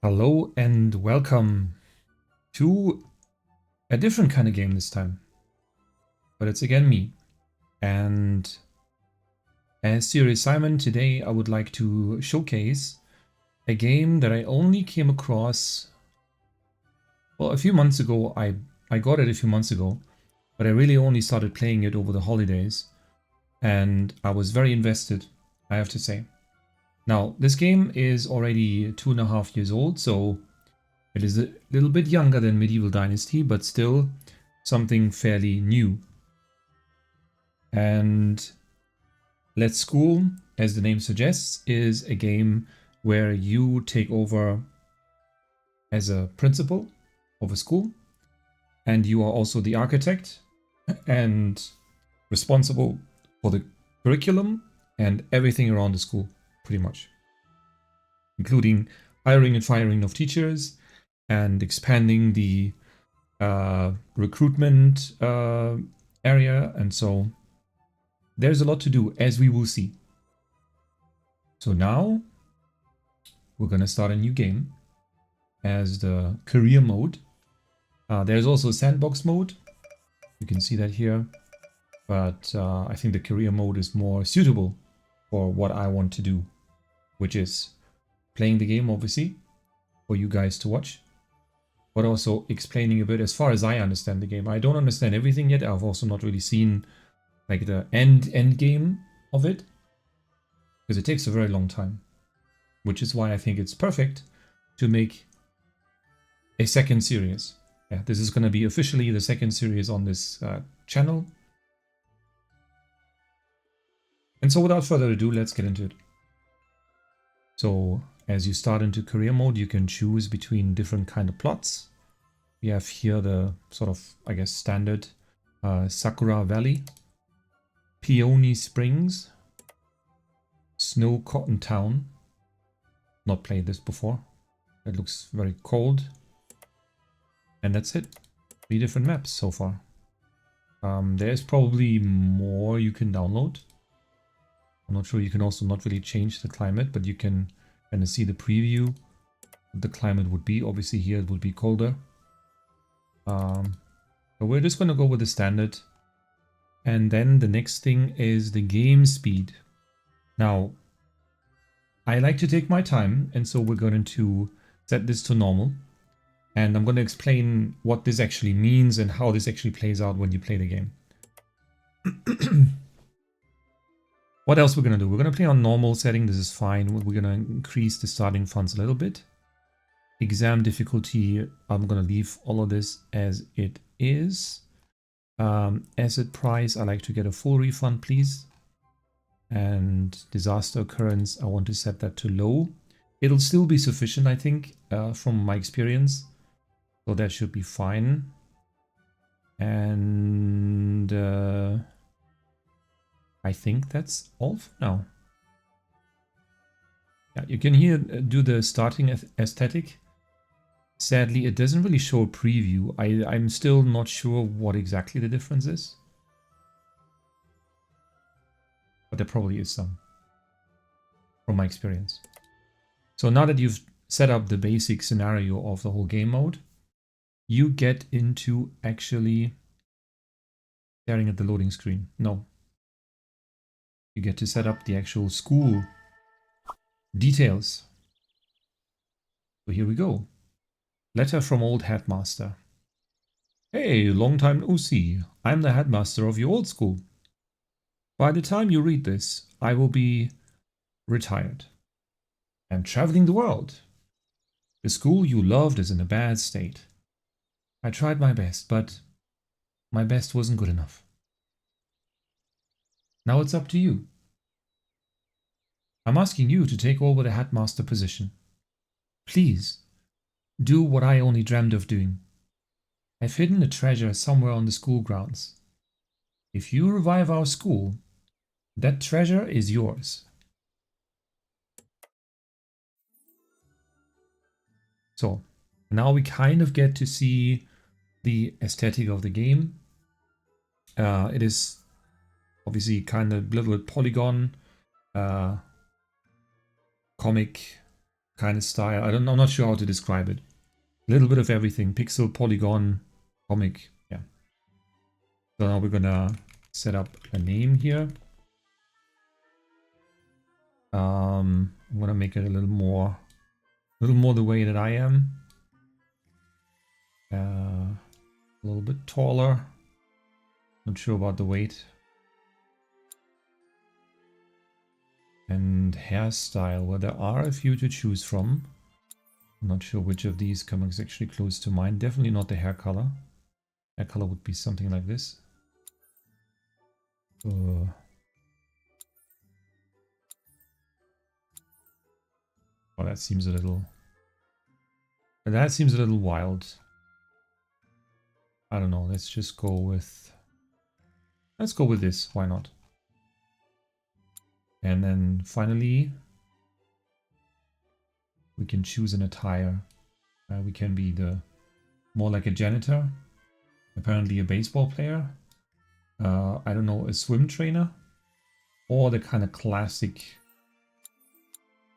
Hello and welcome to a different kind of game this time. But it's again me. And as Serious Simon, today I would like to showcase a game that I only came across, well, a few months ago. I got it a few months ago, but I really only started playing it over the holidays. And I was very invested, I have to say. Now, this game is already 2.5 years old, so it is a little bit younger than Medieval Dynasty, but still something fairly new. And Let's School, as the name suggests, is a game where you take over as a principal of a school, and you are also the architect and responsible for the curriculum and everything around the school, pretty much, including hiring and firing of teachers and expanding the recruitment area. And so there's a lot to do, as we will see. So now we're going to start a new game as the career mode. There's also a sandbox mode. You can see that here. But I think the career mode is more suitable for what I want to do, which is playing the game, obviously, for you guys to watch, but also explaining a bit as far as I understand the game. I don't understand everything yet. I've also not really seen like the end game of it, because it takes a very long time, which is why I think it's perfect to make a second series. Yeah, this is going to be officially the second series on this channel. And so without further ado, let's get into it. So as you start into career mode, you can choose between different kind of plots. We have here the sort of, I guess, standard Sakura Valley, Peony Springs, Snow Cotton Town. Not played this before. It looks very cold. And that's it. 3 different maps so far. There's probably more you can download. I'm not sure. You can also not really change the climate, but you can kind of see the preview. The climate would be, obviously here it would be colder. But we're just going to go with the standard. And then the next thing is the game speed. Now, I like to take my time, and so we're going to set this to normal. And I'm going to explain what this actually means and how this actually plays out when you play the game. What else we're going to do? We're going to play on normal setting. This is fine. We're going to increase the starting funds a little bit. Exam difficulty, I'm going to leave all of this as it is. Asset price, I like to get a full refund, please. And disaster occurrence, I want to set that to low. It'll still be sufficient, I think, from my experience. So that should be fine. And I think that's all for now. Yeah, you can here do the starting aesthetic. Sadly, it doesn't really show a preview. I'm still not sure what exactly the difference is. But there probably is some, from my experience. So now that you've set up the basic scenario of the whole game mode, you get into actually staring at the loading screen. No. You get to set up the actual school details. So here we go. Letter from old headmaster. Hey, long time no see. I'm the headmaster of your old school. By the time you read this, I will be retired and traveling the world. The school you loved is in a bad state. I tried my best, but my best wasn't good enough. Now it's up to you. I'm asking you to take over the headmaster position. Please, do what I only dreamed of doing. I've hidden a treasure somewhere on the school grounds. If you revive our school, that treasure is yours. So, now we kind of get to see the aesthetic of the game. It is obviously kind of a little bit polygon, comic kind of style. I'm not sure how to describe it. A little bit of everything. Pixel, polygon, comic. Yeah. So now we're gonna set up a name here. I'm gonna make it a little more the way that I am. A little bit taller. Not sure about the weight. And hairstyle. Well, there are a few to choose from. I'm not sure which of these comes actually close to mine. Definitely not the hair color. Hair color would be something like this. Well, that seems a little... That seems a little wild. I don't know. Let's just go with... Let's go with this. Why not? And then finally, we can choose an attire. We can be the more like a janitor. Apparently a baseball player. I don't know, a swim trainer. Or the kind of classic...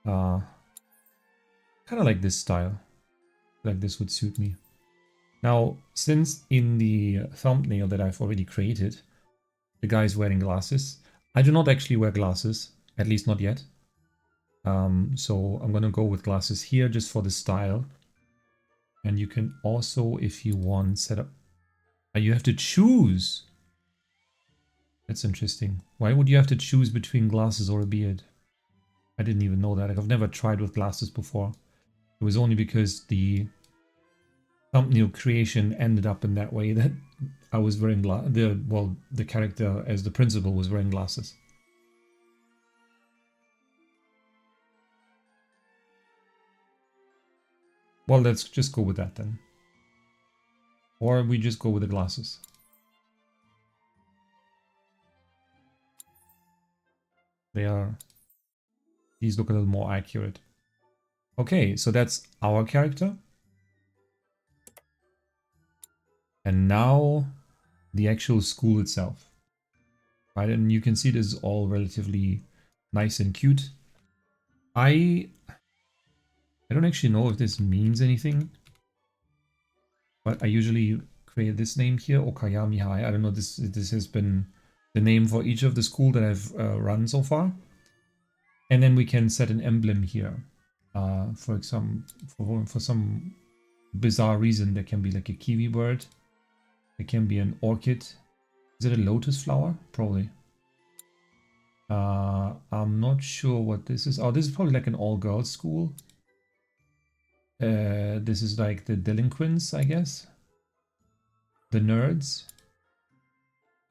kind of like this style. Like this would suit me. Now, since in the thumbnail that I've already created, the guy is wearing glasses. I do not actually wear glasses, at least not yet. So I'm gonna go with glasses here just for the style. And you can also, if you want, set up... You have to choose. That's interesting. Why would you have to choose between glasses or a beard? I didn't even know that. Like, I've never tried with glasses before. It was only because the thumbnail creation ended up in that way that I was wearing the character as the principal was wearing glasses. Well, let's just go with that then. Or we just go with the glasses. These look a little more accurate. Okay, so that's our character. And now the actual school itself. Right, and you can see this is all relatively nice and cute. I don't actually know if this means anything. But I usually create this name here, Okayami High. I don't know, this has been the name for each of the school that I've run so far. And then we can set an emblem here. For some bizarre reason, there can be like a kiwi bird. There can be an orchid. Is it a lotus flower? Probably. I'm not sure what this is. Oh, this is probably like an all-girls school. This is like the delinquents, I guess. The nerds.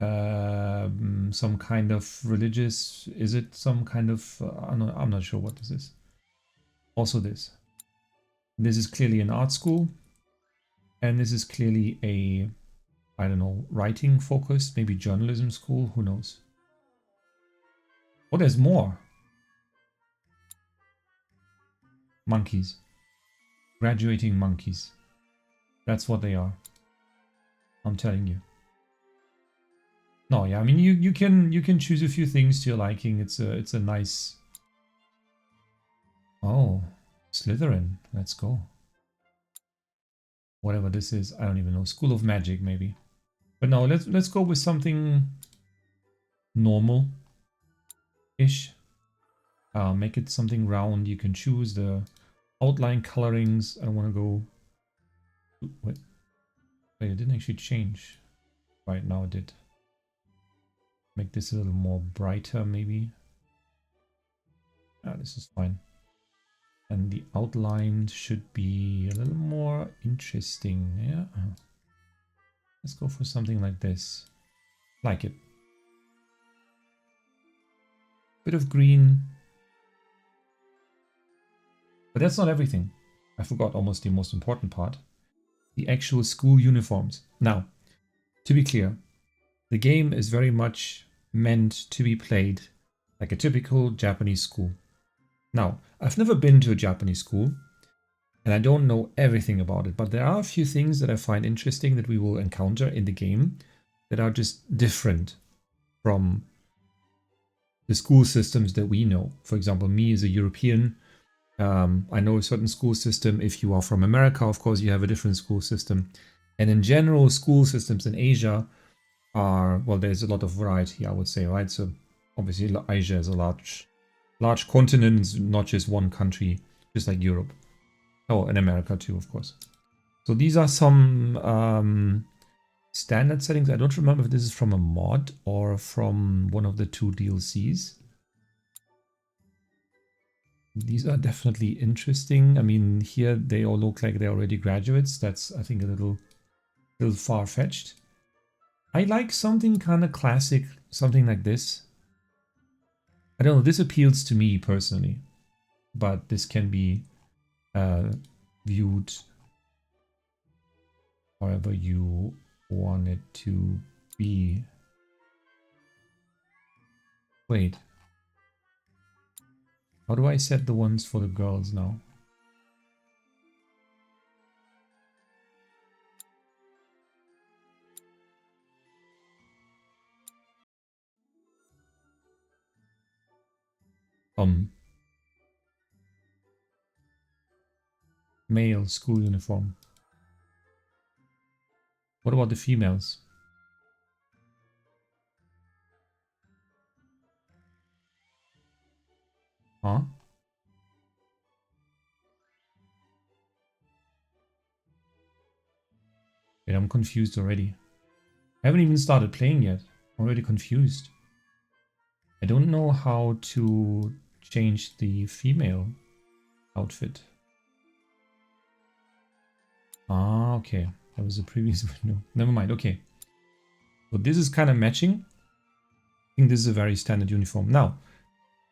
Some kind of religious... Is it some kind of... I'm not sure what this is. Also this. This is clearly an art school. And this is clearly a... I don't know, writing focused, maybe journalism school, who knows. Oh, there's more. Monkeys. Graduating monkeys. That's what they are. I'm telling you. No, yeah, I mean you can choose a few things to your liking. It's a nice... Oh, Slytherin. Let's go. Whatever this is, I don't even know. School of Magic, maybe. But no, let's go with something normal-ish. Make it something round. You can choose the outline colorings. I don't want to go... Wait, it didn't actually change. Right, now it did. Make this a little more brighter, maybe. This is fine. And the outline should be a little more interesting. Yeah. Let's go for something like this. Like it. Bit of green. But that's not everything. I forgot almost the most important part. The actual school uniforms. Now, to be clear, the game is very much meant to be played like a typical Japanese school. Now, I've never been to a Japanese school, and I don't know everything about it, but there are a few things that I find interesting that we will encounter in the game that are just different from the school systems that we know. For example, me as a European, I know a certain school system. If you are from America, of course, you have a different school system. And in general, school systems in Asia are, well, there's a lot of variety, I would say, right? So obviously Asia is a large continent, it's not just one country, just like Europe. Oh, and America too, of course. So these are some standard settings. I don't remember if this is from a mod or from one of the 2 DLCs. These are definitely interesting. I mean, here they all look like they're already graduates. That's, I think, a little far-fetched. I like something kind of classic, something like this. I don't know, this appeals to me personally, but this can be viewed however you want it to be. Wait. How do I set the ones for the girls now? Male school uniform. What about the females? Huh? Wait, I'm confused already. I haven't even started playing yet. I'm already confused. I don't know how to change the female outfit. Ah, okay. That was the previous window. Never mind, okay. So this is kind of matching. I think this is a very standard uniform. Now,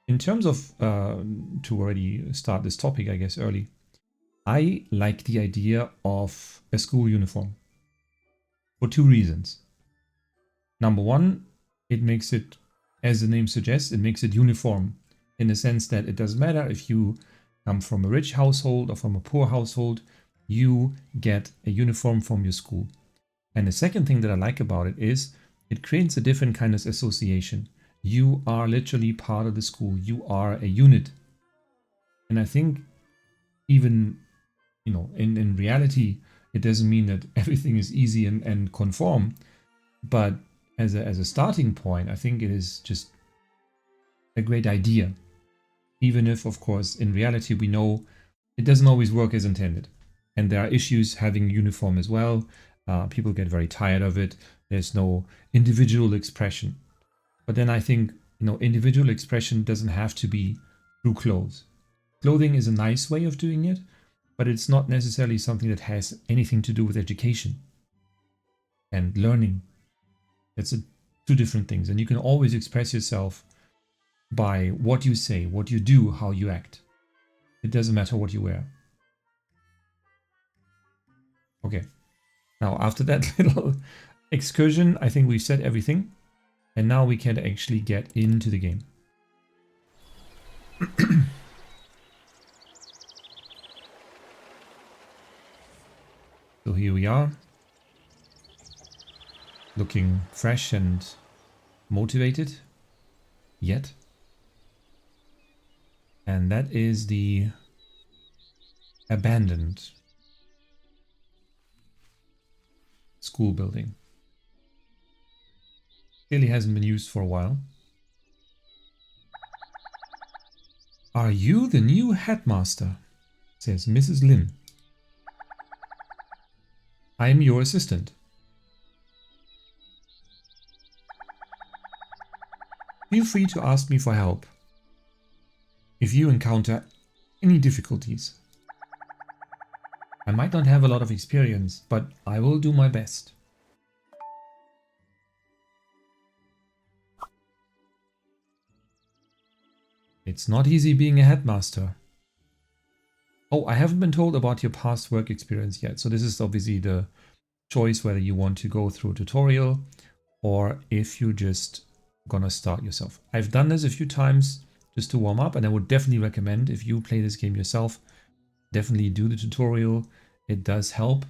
in terms of, to already start this topic, I guess, early, I like the idea of a school uniform for 2 reasons. Number one, it makes it, as the name suggests, it makes it uniform in the sense that it doesn't matter if you come from a rich household or from a poor household, you get a uniform from your school. And the second thing that I like about it is it creates a different kind of association. You are literally part of the school. You are a unit. And I think even, you know, in reality, it doesn't mean that everything is easy and conform. But as a starting point, I think it is just a great idea. Even if, of course, in reality, we know it doesn't always work as intended. And there are issues having uniform as well. People get very tired of it. There's no individual expression. But then I think, you know, individual expression doesn't have to be through clothes. Clothing is a nice way of doing it, but it's not necessarily something that has anything to do with education and learning. It's two different things. And you can always express yourself by what you say, what you do, how you act. It doesn't matter what you wear. Okay. Now, after that little excursion, I think we've said everything. And now we can actually get into the game. So here we are. Looking fresh and motivated. Yet. And that is the abandoned school building. Clearly hasn't been used for a while. Are you the new headmaster? Says Mrs. Lin. I am your assistant. Feel free to ask me for help if you encounter any difficulties. I might not have a lot of experience, but I will do my best. It's not easy being a headmaster. Oh, I haven't been told about your past work experience yet. So this is obviously the choice whether you want to go through a tutorial or if you're just gonna start yourself. I've done this a few times just to warm up, and I would definitely recommend if you play this game yourself, definitely do the tutorial. It does help,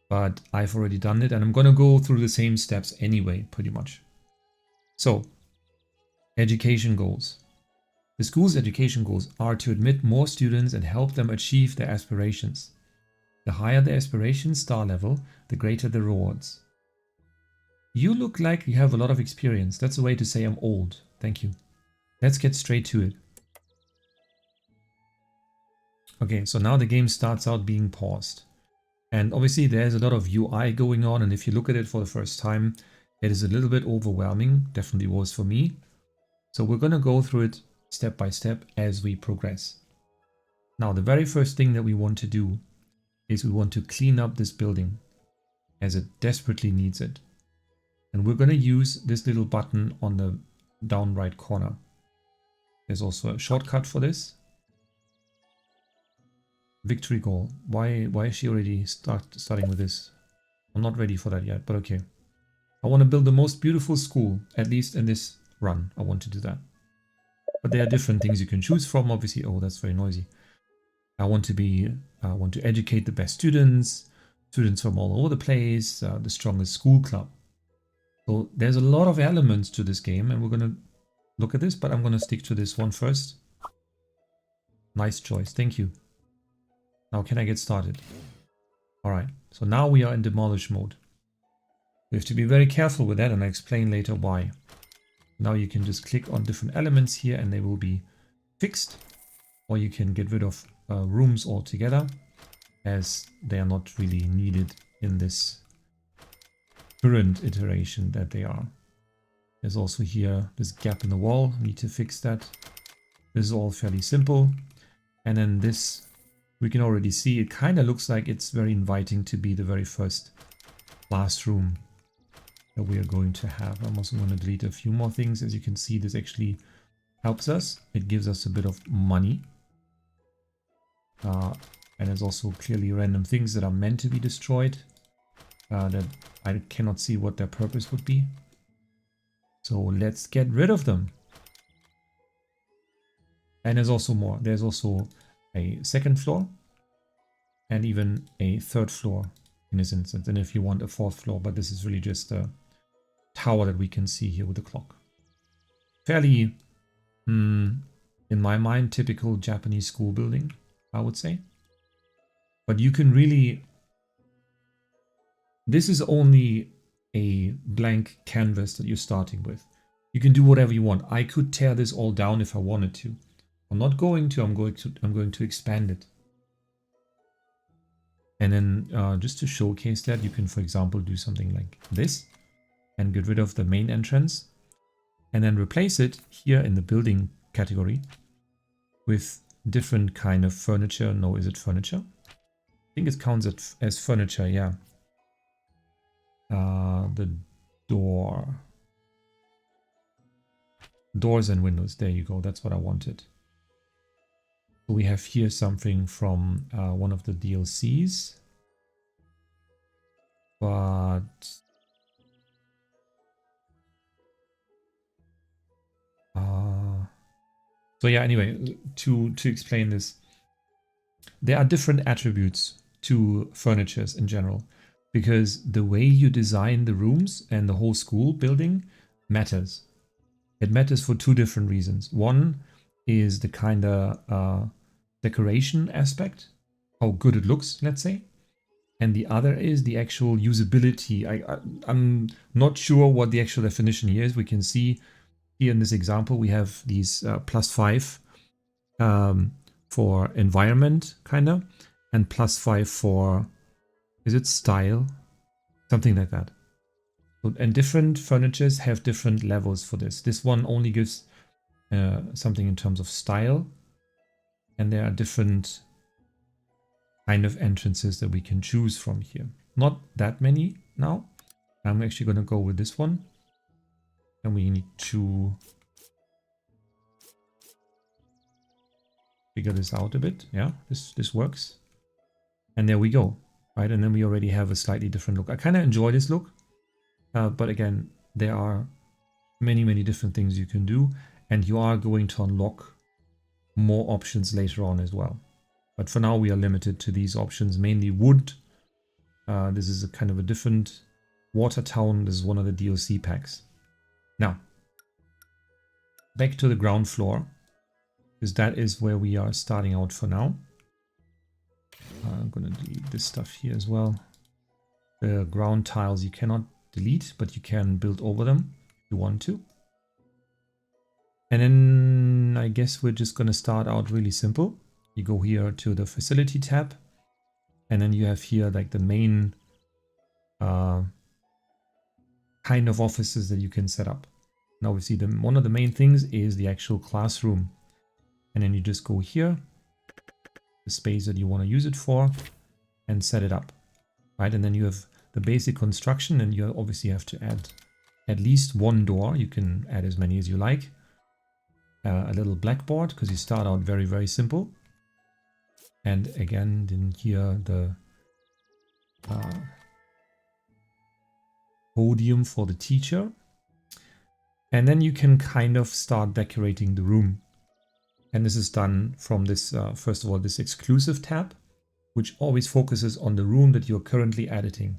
but I've already done it and I'm gonna go through the same steps anyway, pretty much. So, education goals. The school's education goals are to admit more students and help them achieve their aspirations. The higher the aspiration star level, the greater the rewards. You look like you have a lot of experience. That's a way to say I'm old. Thank you. Let's get straight to it. Okay, so now the game starts out being paused. And obviously there's a lot of UI going on, and if you look at it for the first time, it is a little bit overwhelming. Definitely was for me. So we're going to go through it step by step as we progress. Now, the very first thing that we want to do is we want to clean up this building as it desperately needs it. And we're going to use this little button on the down right corner. There's also a shortcut for this. Victory goal. Why is she already starting with this? I'm not ready for that yet, but okay. I want to build the most beautiful school, at least in this run. I want to do that. But there are different things you can choose from, obviously. Oh, that's very noisy. I want to educate the best students from all over the place, the strongest school club. So there's a lot of elements to this game, and we're going to look at this, but I'm going to stick to this one first. Nice choice. Thank you. Now can I get started? Alright, so now we are in demolish mode. We have to be very careful with that, and I'll explain later why. Now you can just click on different elements here and they will be fixed. Or you can get rid of rooms altogether, as they are not really needed in this current iteration that they are. There's also here this gap in the wall. Need to fix that. This is all fairly simple. And then this, we can already see it kind of looks like it's very inviting to be the very first classroom that we are going to have. I'm also going to delete a few more things. As you can see, this actually helps us. It gives us a bit of money. And there's also clearly random things that are meant to be destroyed that I cannot see what their purpose would be. So let's get rid of them. And there's also more. There's also a second floor and even a third floor in this instance. And if you want a fourth floor, but this is really just a tower that we can see here with the clock. Fairly, in my mind, typical Japanese school building, I would say. But you can really, this is only a blank canvas that you're starting with. You can do whatever you want. I could tear this all down if I wanted to. I'm not going to. I'm going to expand it. And then just to showcase that, you can, for example, do something like this and get rid of the main entrance and then replace it here in the building category with different kind of furniture. No, is it furniture? I think it counts as furniture, yeah. The doors and windows. There you go. That's what I wanted. So we have here something from one of the DLCs. But so yeah, anyway, to explain this, there are different attributes to furnitures in general, because the way you design the rooms and the whole school building matters. It matters for two different reasons. One is the kind of decoration aspect, how good it looks, let's say. And the other is the actual usability. I'm not sure what the actual definition here is. We can see here in this example, we have these +5 for environment, kind of, and +5 for, is it style? Something like that. And different furnitures have different levels for this. This one only gives something in terms of style. And there are different kind of entrances that we can choose from here. Not that many now. I'm actually going to go with this one. And we need to figure this out a bit. Yeah, this works. And there we go. Right, and then we already have a slightly different look. I kind of enjoy this look. But again, there are many different things you can do. And you are going to unlock more options later on as well. But for now, we are limited to these options, mainly wood. This is a kind of a different water town. This is one of the DLC packs. Now, back to the ground floor. because that is where we are starting out for now. I'm going to delete this stuff here as well. The ground tiles you cannot delete, but you can build over them if you want to. And then I guess we're just going to start out really simple. You go here to the facility tab, and then you have here like the main kind of offices that you can set up. And obviously one of the main things is the actual classroom. And then you just go here, the space that you want to use it for, and set it up, right? And then you have the basic construction, and you obviously have to add at least one door. You can add as many as you like. A little blackboard, because you start out very, very simple. And again, then here the podium for the teacher. And then you can kind of start decorating the room. And this is done from this, first of all, this exclusive tab, which always focuses on the room that you're currently editing.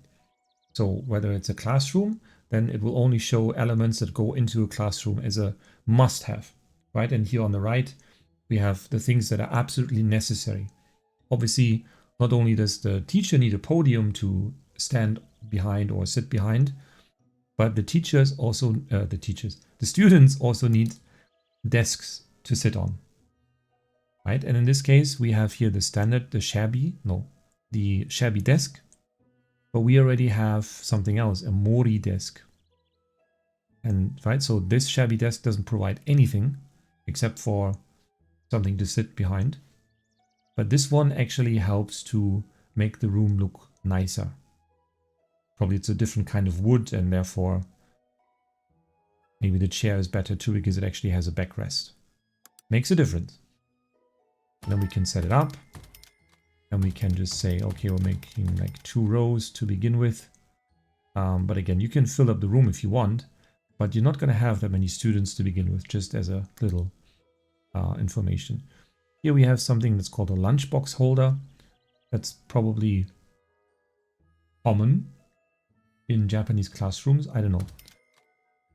So whether it's a classroom, then it will only show elements that go into a classroom as a must-have, right? And here on the right, we have the things that are absolutely necessary. Obviously, not only does the teacher need a podium to stand behind or sit behind, but the students also need desks to sit on, right? And in this case, we have here the shabby desk, but we already have something else, a Mori desk. And right, so this shabby desk doesn't provide anything except for something to sit behind. But this one actually helps to make the room look nicer. Probably it's a different kind of wood, and therefore maybe the chair is better too because it actually has a backrest. Makes a difference. And then we can set it up. And we can just say, okay, we're making like 2 rows to begin with. But again, you can fill up the room if you want, but you're not going to have that many students to begin with, just as a little information. Here we have something that's called a lunchbox holder. That's probably common in Japanese classrooms. I don't know.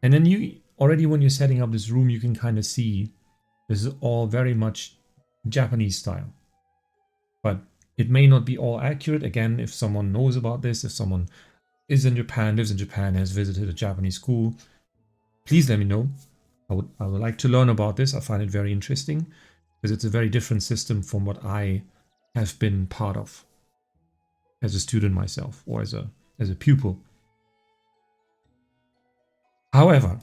And then you already, when you're setting up this room, you can kind of see this is all very much Japanese style. But it may not be all accurate. Again, if someone knows about this, if someone is in Japan, lives in Japan, has visited a Japanese school, please let me know. I would like to learn about this. I find it very interesting because it's a very different system from what I have been part of as a student myself or as a pupil. However,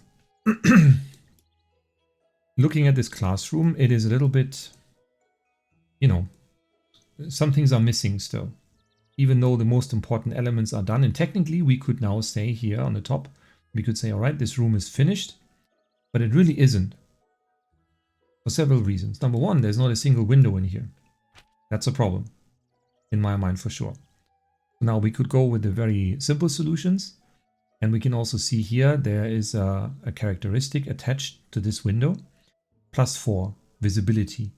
looking at this classroom, it is a little bit, some things are missing still. Even though the most important elements are done. And technically, we could now say here on the top, we could say, all right, this room is finished. But it really isn't. For several reasons. Number one, there's not a single window in here. That's a problem. In my mind, for sure. Now, we could go with the very simple solutions. And we can also see here, there is a characteristic attached to this window. +4, visibility.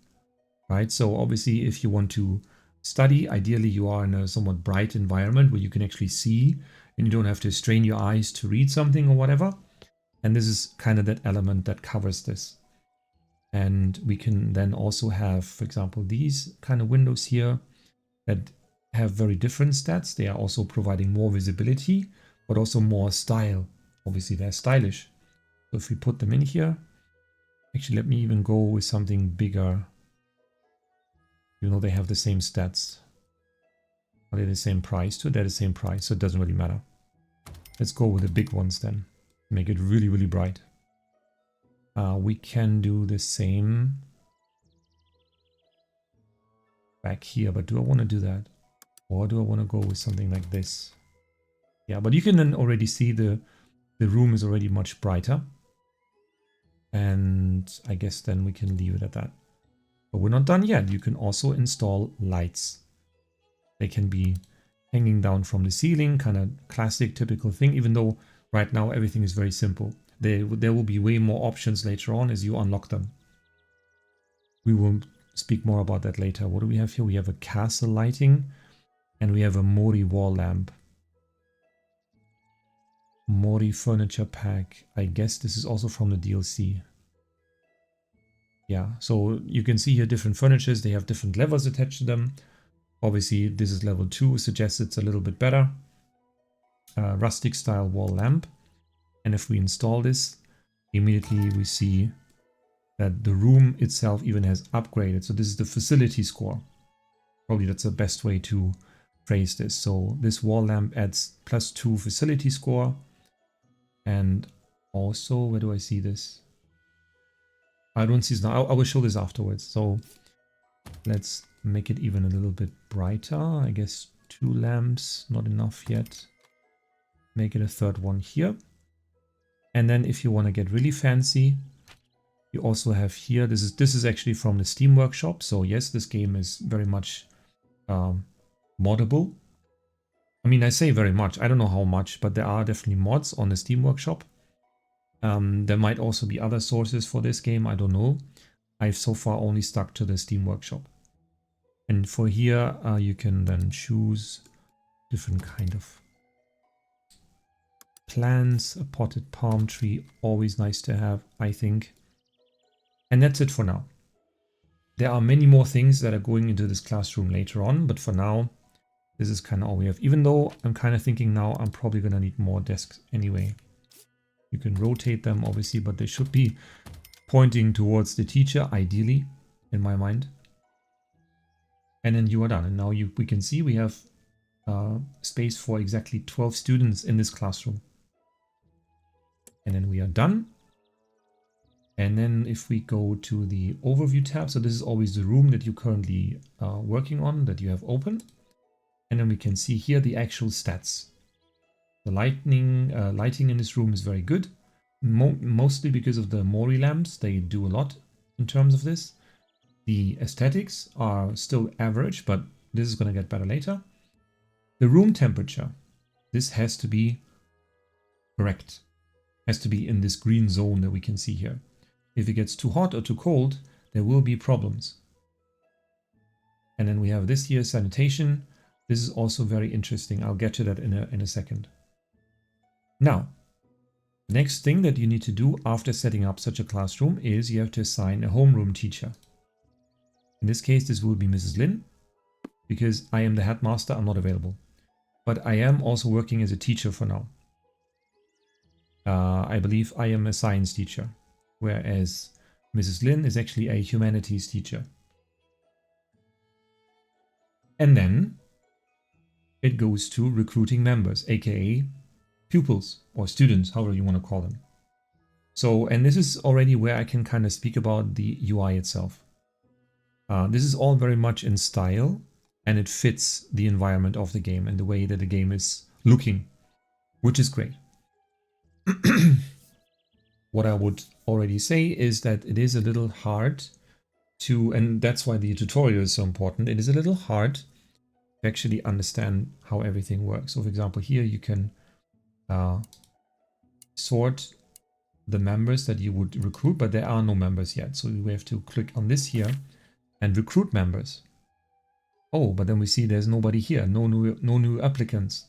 Right? So obviously, if you want to study, ideally you are in a somewhat bright environment where you can actually see and you don't have to strain your eyes to read something or whatever. And this is kind of that element that covers this. And we can then also have, for example, these kind of windows here that have very different stats. They are also providing more visibility, but also more style. Obviously, they're stylish. So if we put them in here, actually, let me even go with something bigger. Even though they have the same stats. Are they the same price too? They're the same price, so it doesn't really matter. Let's go with the big ones then. Make it really, really bright. We can do the same back here, but do I want to do that? Or do I want to go with something like this? Yeah, but you can then already see the room is already much brighter. And I guess then we can leave it at that. But we're not done yet. You can also install lights. They can be hanging down from the ceiling, kind of classic, typical thing, even though right now everything is very simple. There will be way more options later on as you unlock them. We will speak more about that later. What do we have here? We have a castle lighting and we have a Mori wall lamp. Mori furniture pack. I guess this is also from the DLC. yeah, so you can see here different furnitures. They have different levels attached to them. Obviously, this is level 2, suggests it's a little bit better. Rustic style wall lamp. And if we install this, immediately we see that the room itself even has upgraded. So this is the facility score. Probably that's the best way to phrase this. So this wall lamp adds +2 facility score. And also, where do I see this? I don't see this now. I will show this afterwards. So let's make it even a little bit brighter. I guess 2 lamps, not enough yet. Make it a third one here. And then if you want to get really fancy, you also have here, this is actually from the Steam Workshop. So yes, this game is very much moddable. I mean, I say very much, I don't know how much, but there are definitely mods on the Steam Workshop. There might also be other sources for this game, I don't know. I've so far only stuck to the Steam Workshop. And for here, you can then choose different kind of plants, a potted palm tree, always nice to have, I think. And that's it for now. There are many more things that are going into this classroom later on, but for now, this is kind of all we have. Even though I'm kind of thinking now I'm probably going to need more desks anyway. You can rotate them, obviously, but they should be pointing towards the teacher, ideally, in my mind. And then you are done. And now we can see we have space for exactly 12 students in this classroom. And then we are done. And then if we go to the overview tab, so this is always the room that you're currently working on, that you have open. And then we can see here the actual stats. The lighting in this room is very good, mostly because of the Mori lamps. They do a lot in terms of this. The aesthetics are still average, but this is going to get better later. The room temperature, this has to be correct. Has to be in this green zone that we can see here. If it gets too hot or too cold, there will be problems. And then we have this here, sanitation. This is also very interesting. I'll get to that in a second. Now, the next thing that you need to do after setting up such a classroom is you have to assign a homeroom teacher. In this case, this will be Mrs. Lin, because I am the headmaster, I'm not available. But I am also working as a teacher for now. I believe I am a science teacher, whereas Mrs. Lin is actually a humanities teacher. And then it goes to recruiting members, aka pupils or students, however you want to call them. So, and this is already where I can kind of speak about the UI itself. This is all very much in style, and it fits the environment of the game and the way that the game is looking, which is great. What I would already say is that it is a little hard to, and that's why the tutorial is so important, it is a little hard to actually understand how everything works. So for example, here you can sort the members that you would recruit, but there are no members yet. So we have to click on this here and recruit members. Oh, but then we see there's nobody here, no new applicants.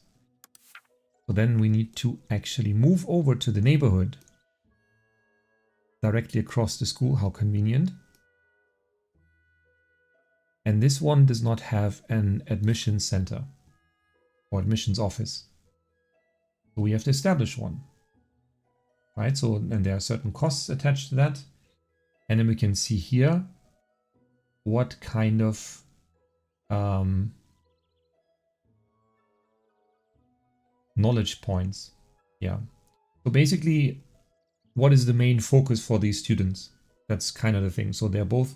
So then we need to actually move over to the neighborhood directly across the school. How convenient. And this one does not have an admissions center or admissions office. So we have to establish one. Right, so and there are certain costs attached to that. And then we can see here what kind of knowledge points. Yeah. So basically, what is the main focus for these students? That's kind of the thing. So they're both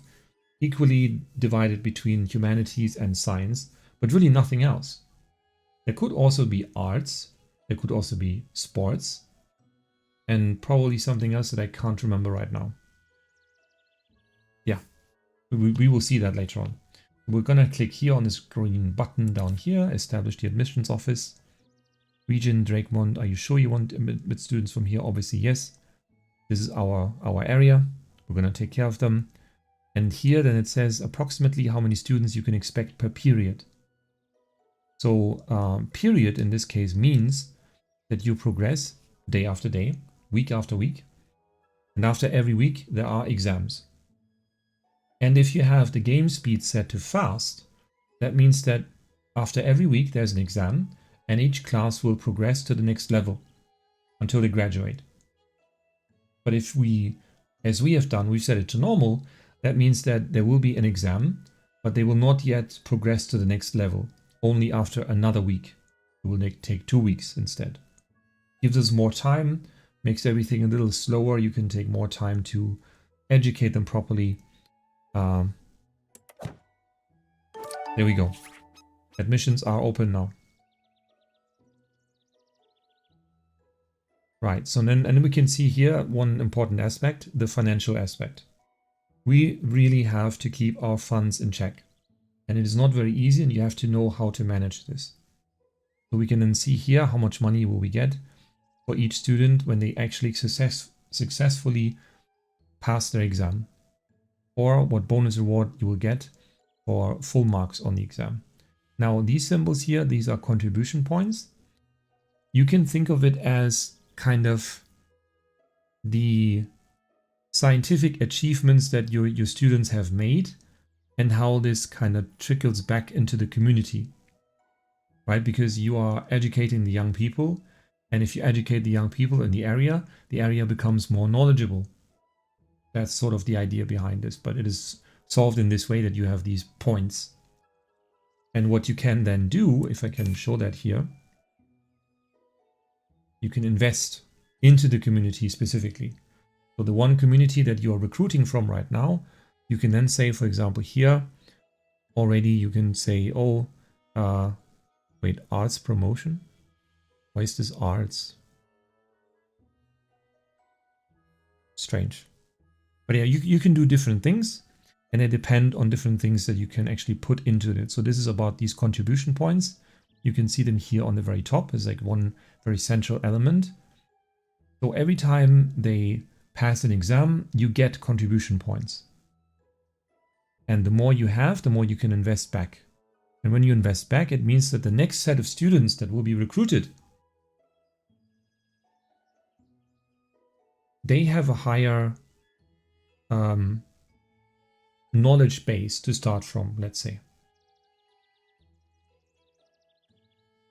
equally divided between humanities and science, but really nothing else. There could also be arts. There could also be sports. And probably something else that I can't remember right now. Yeah, we will see that later on. We're going to click here on this green button down here, establish the admissions office. Region Drakemont, are you sure you want to admit students from here? Obviously, yes. This is our area. We're going to take care of them. And here then it says approximately how many students you can expect per period. So period in this case means that you progress day after day, week after week. And after every week, there are exams. And if you have the game speed set to fast, that means that after every week there's an exam and each class will progress to the next level until they graduate. But if we, as we have done, we've set it to normal, that means that there will be an exam, but they will not yet progress to the next level, only after another week. It will take 2 weeks instead. Gives us more time, makes everything a little slower. You can take more time to educate them properly. There we go. Admissions are open now. Right, so then we can see here one important aspect, the financial aspect. We really have to keep our funds in check. And it is not very easy, and you have to know how to manage this. So we can then see here how much money will we get for each student when they actually successfully pass their exam, or what bonus reward you will get for full marks on the exam. Now these symbols here, these are contribution points. You can think of it as kind of the scientific achievements that your students have made and how this kind of trickles back into the community, right? Because you are educating the young people, and if you educate the young people in the area becomes more knowledgeable. That's sort of the idea behind this, but it is solved in this way that you have these points. And what you can then do, if I can show that here, you can invest into the community specifically. So the one community that you are recruiting from right now, you can then say, for example, here already you can say, oh, wait, arts promotion? Why is this arts? Strange. But yeah, you can do different things, and they depend on different things that you can actually put into it. So this is about these contribution points. You can see them here on the very top as like one very central element. So every time they pass an exam, you get contribution points. And the more you have, the more you can invest back. And when you invest back, it means that the next set of students that will be recruited, they have a higher knowledge base to start from, let's say.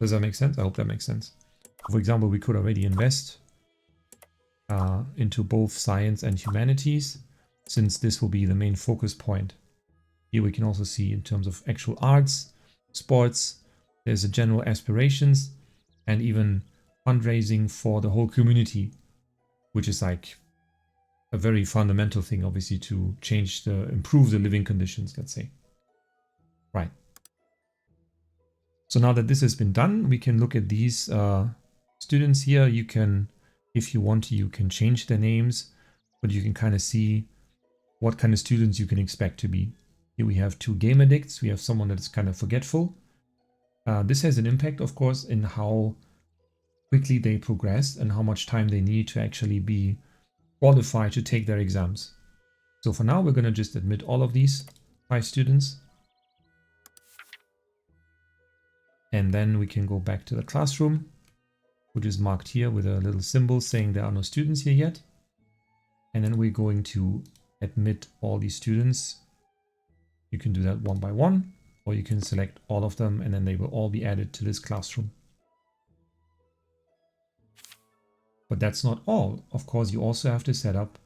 Does that make sense? I hope that makes sense. For example, we could already invest into both science and humanities, since this will be the main focus point. Here we can also see in terms of actual arts, sports, there's a general aspirations, and even fundraising for the whole community, which is like a very fundamental thing, obviously, to improve the living conditions, let's say. Right. So now that this has been done, we can look at these students here. You can, if you want to, you can change their names, but you can kind of see what kind of students you can expect to be. Here we have 2 game addicts. We have someone that's kind of forgetful. This has an impact, of course, in how quickly they progress and how much time they need to actually be qualified to take their exams. So for now, we're going to just admit all of these 5 students. And then we can go back to the classroom, which is marked here with a little symbol saying there are no students here yet. And then we're going to admit all these students. You can do that one by one, or you can select all of them and then they will all be added to this classroom. But that's not all. Of course, you also have to set up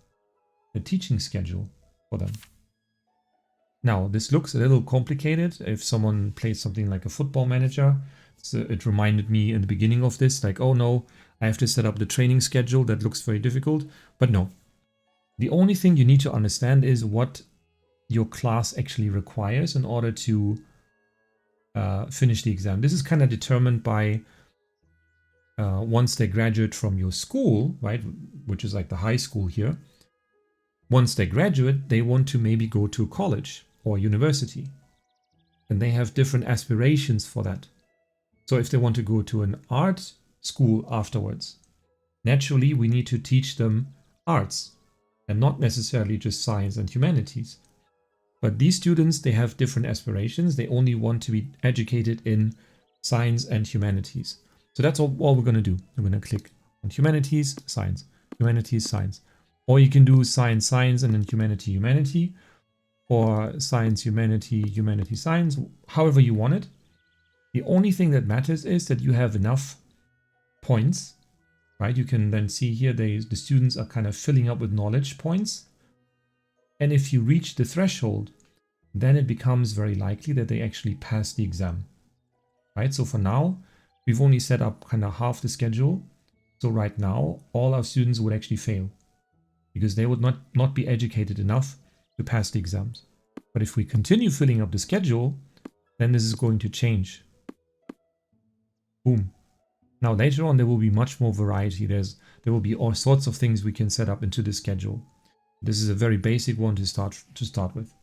the teaching schedule for them. Now, this looks a little complicated. If someone plays something like a football manager, so it reminded me in the beginning of this, like, oh no, I have to set up the training schedule. That looks very difficult. But no, the only thing you need to understand is what your class actually requires in order to finish the exam. This is kind of determined by once they graduate from your school, right, which is like the high school here. Once they graduate, they want to maybe go to college or university. And they have different aspirations for that. So if they want to go to an art school afterwards, naturally we need to teach them arts and not necessarily just science and humanities. But these students, they have different aspirations. They only want to be educated in science and humanities. So that's all we're going to do. We're going to click on humanities, science, humanities, science. Or you can do science, science, and then humanity, humanity. or science, humanity, humanity, science, however you want it. The only thing that matters is that you have enough points, right? You can then see here the students are kind of filling up with knowledge points. And if you reach the threshold, then it becomes very likely that they actually pass the exam, right? So for now, we've only set up kind of half the schedule. So right now, all our students would actually fail because they would not be educated enough to pass the exams. But if we continue filling up the schedule, then this is going to change. Boom. Now later on there will be much more variety. There will be all sorts of things we can set up into the schedule. This is a very basic one to start with.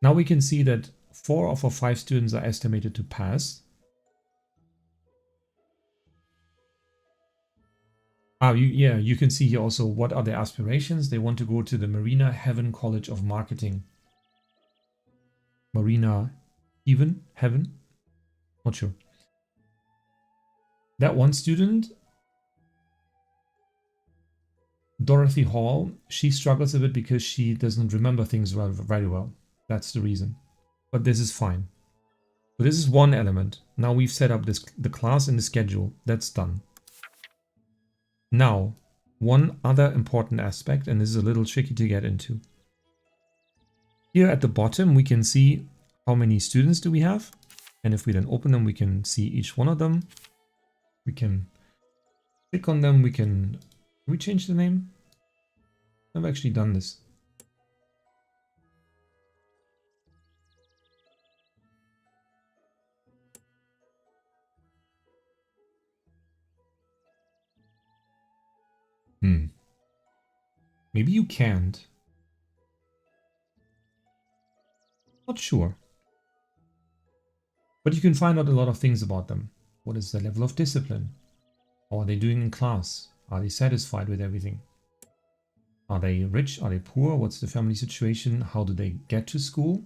Now we can see that 4 of our 5 students are estimated to pass. You can see here also what are their aspirations. They want to go to the Marina Heaven College of Marketing. Marina Heaven? Not sure. That one student, Dorothy Hall, she struggles a bit because she doesn't remember things very well. That's the reason. But this is fine. So this is one element. Now we've set up the class and the schedule. That's done. Now, one other important aspect, and this is a little tricky to get into. Here at the bottom, we can see how many students do we have. And if we then open them, we can see each one of them. We can click on them. Can we change the name? I've actually done this. Maybe you can't. Not sure. But you can find out a lot of things about them. What is the level of discipline? How are they doing in class? Are they satisfied with everything? Are they rich? Are they poor? What's the family situation? How do they get to school?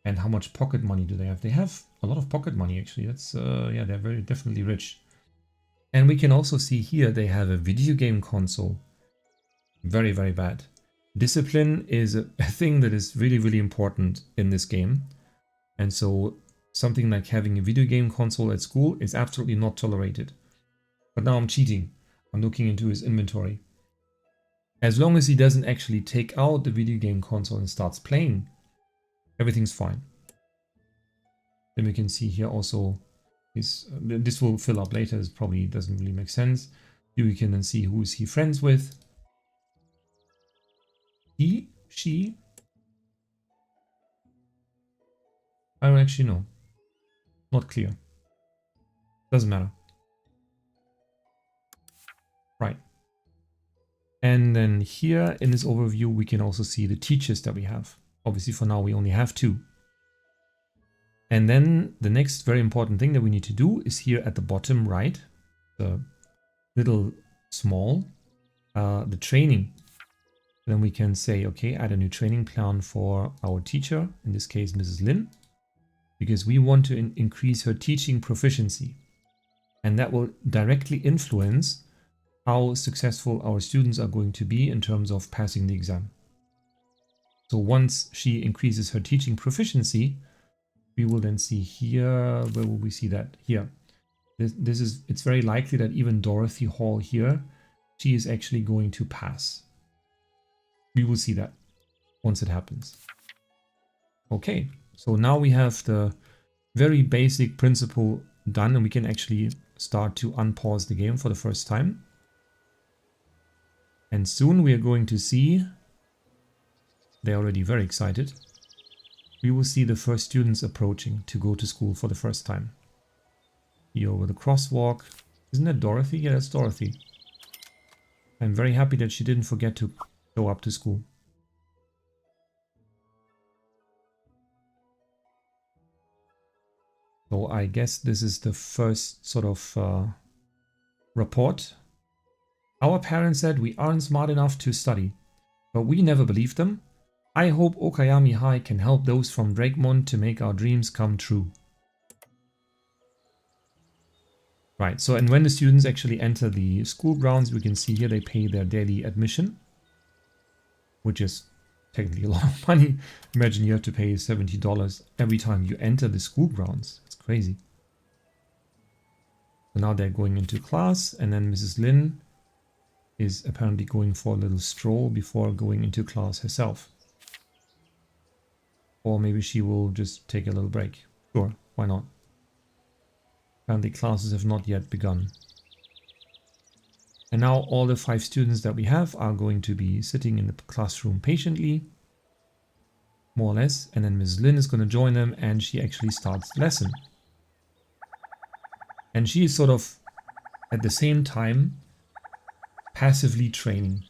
And how much pocket money do they have? They have a lot of pocket money, actually. That's, yeah, they're very definitely rich. And we can also see here they have a video game console. Very, very bad. Discipline is a thing that is really, really important in this game. And so something like having a video game console at school is absolutely not tolerated. But now I'm cheating. I'm looking into his inventory. As long as he doesn't actually take out the video game console and starts playing, everything's fine. Then we can see here also, this will fill up later, this probably doesn't really make sense. Here we can then see who is he friends with. He, she, I don't actually know. Not clear. Doesn't matter. Right. And then here in this overview, we can also see the teachers that we have. Obviously for now, we only have 2. And then the next very important thing that we need to do is here at the bottom right, the little small, the training. Then we can say, okay, add a new training plan for our teacher, in this case, Mrs. Lin, because we want to increase her teaching proficiency. And that will directly influence how successful our students are going to be in terms of passing the exam. So once she increases her teaching proficiency, we will then see here, where will we see that? Here. It's very likely that even Dorothy Hall here, she is actually going to pass. We will see that once it happens. Okay, so now we have the very basic principle done and we can actually start to unpause the game for the first time. And soon we are going to see, they're already very excited, we will see the first students approaching to go to school for the first time. Here over the crosswalk. Isn't that Dorothy? Yeah, that's Dorothy. I'm very happy that she didn't forget to show up to school. So I guess this is the first sort of report. Our parents said we aren't smart enough to study, but we never believed them. I hope Okayami High can help those from Drakemont to make our dreams come true. Right, so and when the students actually enter the school grounds, we can see here they pay their daily admission, which is technically a lot of money. Imagine you have to pay $70 every time you enter the school grounds. It's crazy. So now they're going into class, and then Mrs. Lin is apparently going for a little stroll before going into class herself. Or maybe she will just take a little break. Sure, why not? Apparently classes have not yet begun. And now all the 5 students that we have are going to be sitting in the classroom patiently, more or less, and then Ms. Lin is going to join them, and she actually starts the lesson. And she is sort of, at the same time, passively training.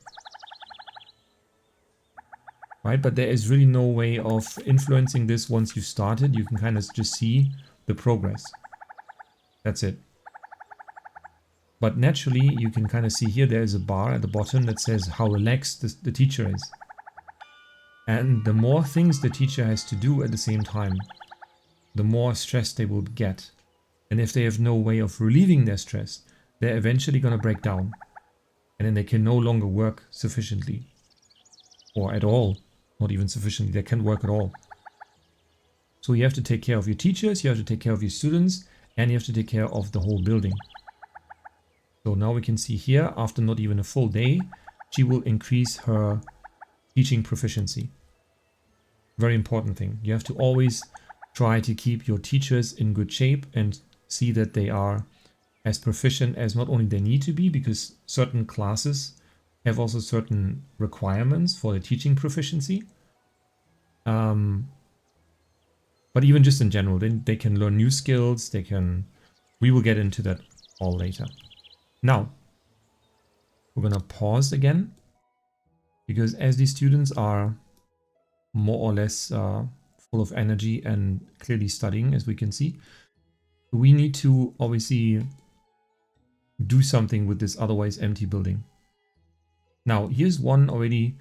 Right, but there is really no way of influencing this once you've started. You can kind of just see the progress. That's it. But naturally, you can kind of see here, there is a bar at the bottom that says how relaxed the teacher is. And the more things the teacher has to do at the same time, the more stress they will get. And if they have no way of relieving their stress, they're eventually going to break down. And then they can no longer work sufficiently. Or at all. Not even sufficiently. They can't work at all. So you have to take care of your teachers, you have to take care of your students, and you have to take care of the whole building. So now we can see here, after not even a full day, she will increase her teaching proficiency. Very important thing. You have to always try to keep your teachers in good shape and see that they are as proficient as not only they need to be, because certain classes have also certain requirements for the teaching proficiency. But even just in general, they can learn new skills. We will get into that all later. Now, we're going to pause again, because as these students are more or less full of energy and clearly studying, as we can see, we need to obviously do something with this otherwise empty building. Now, here's one already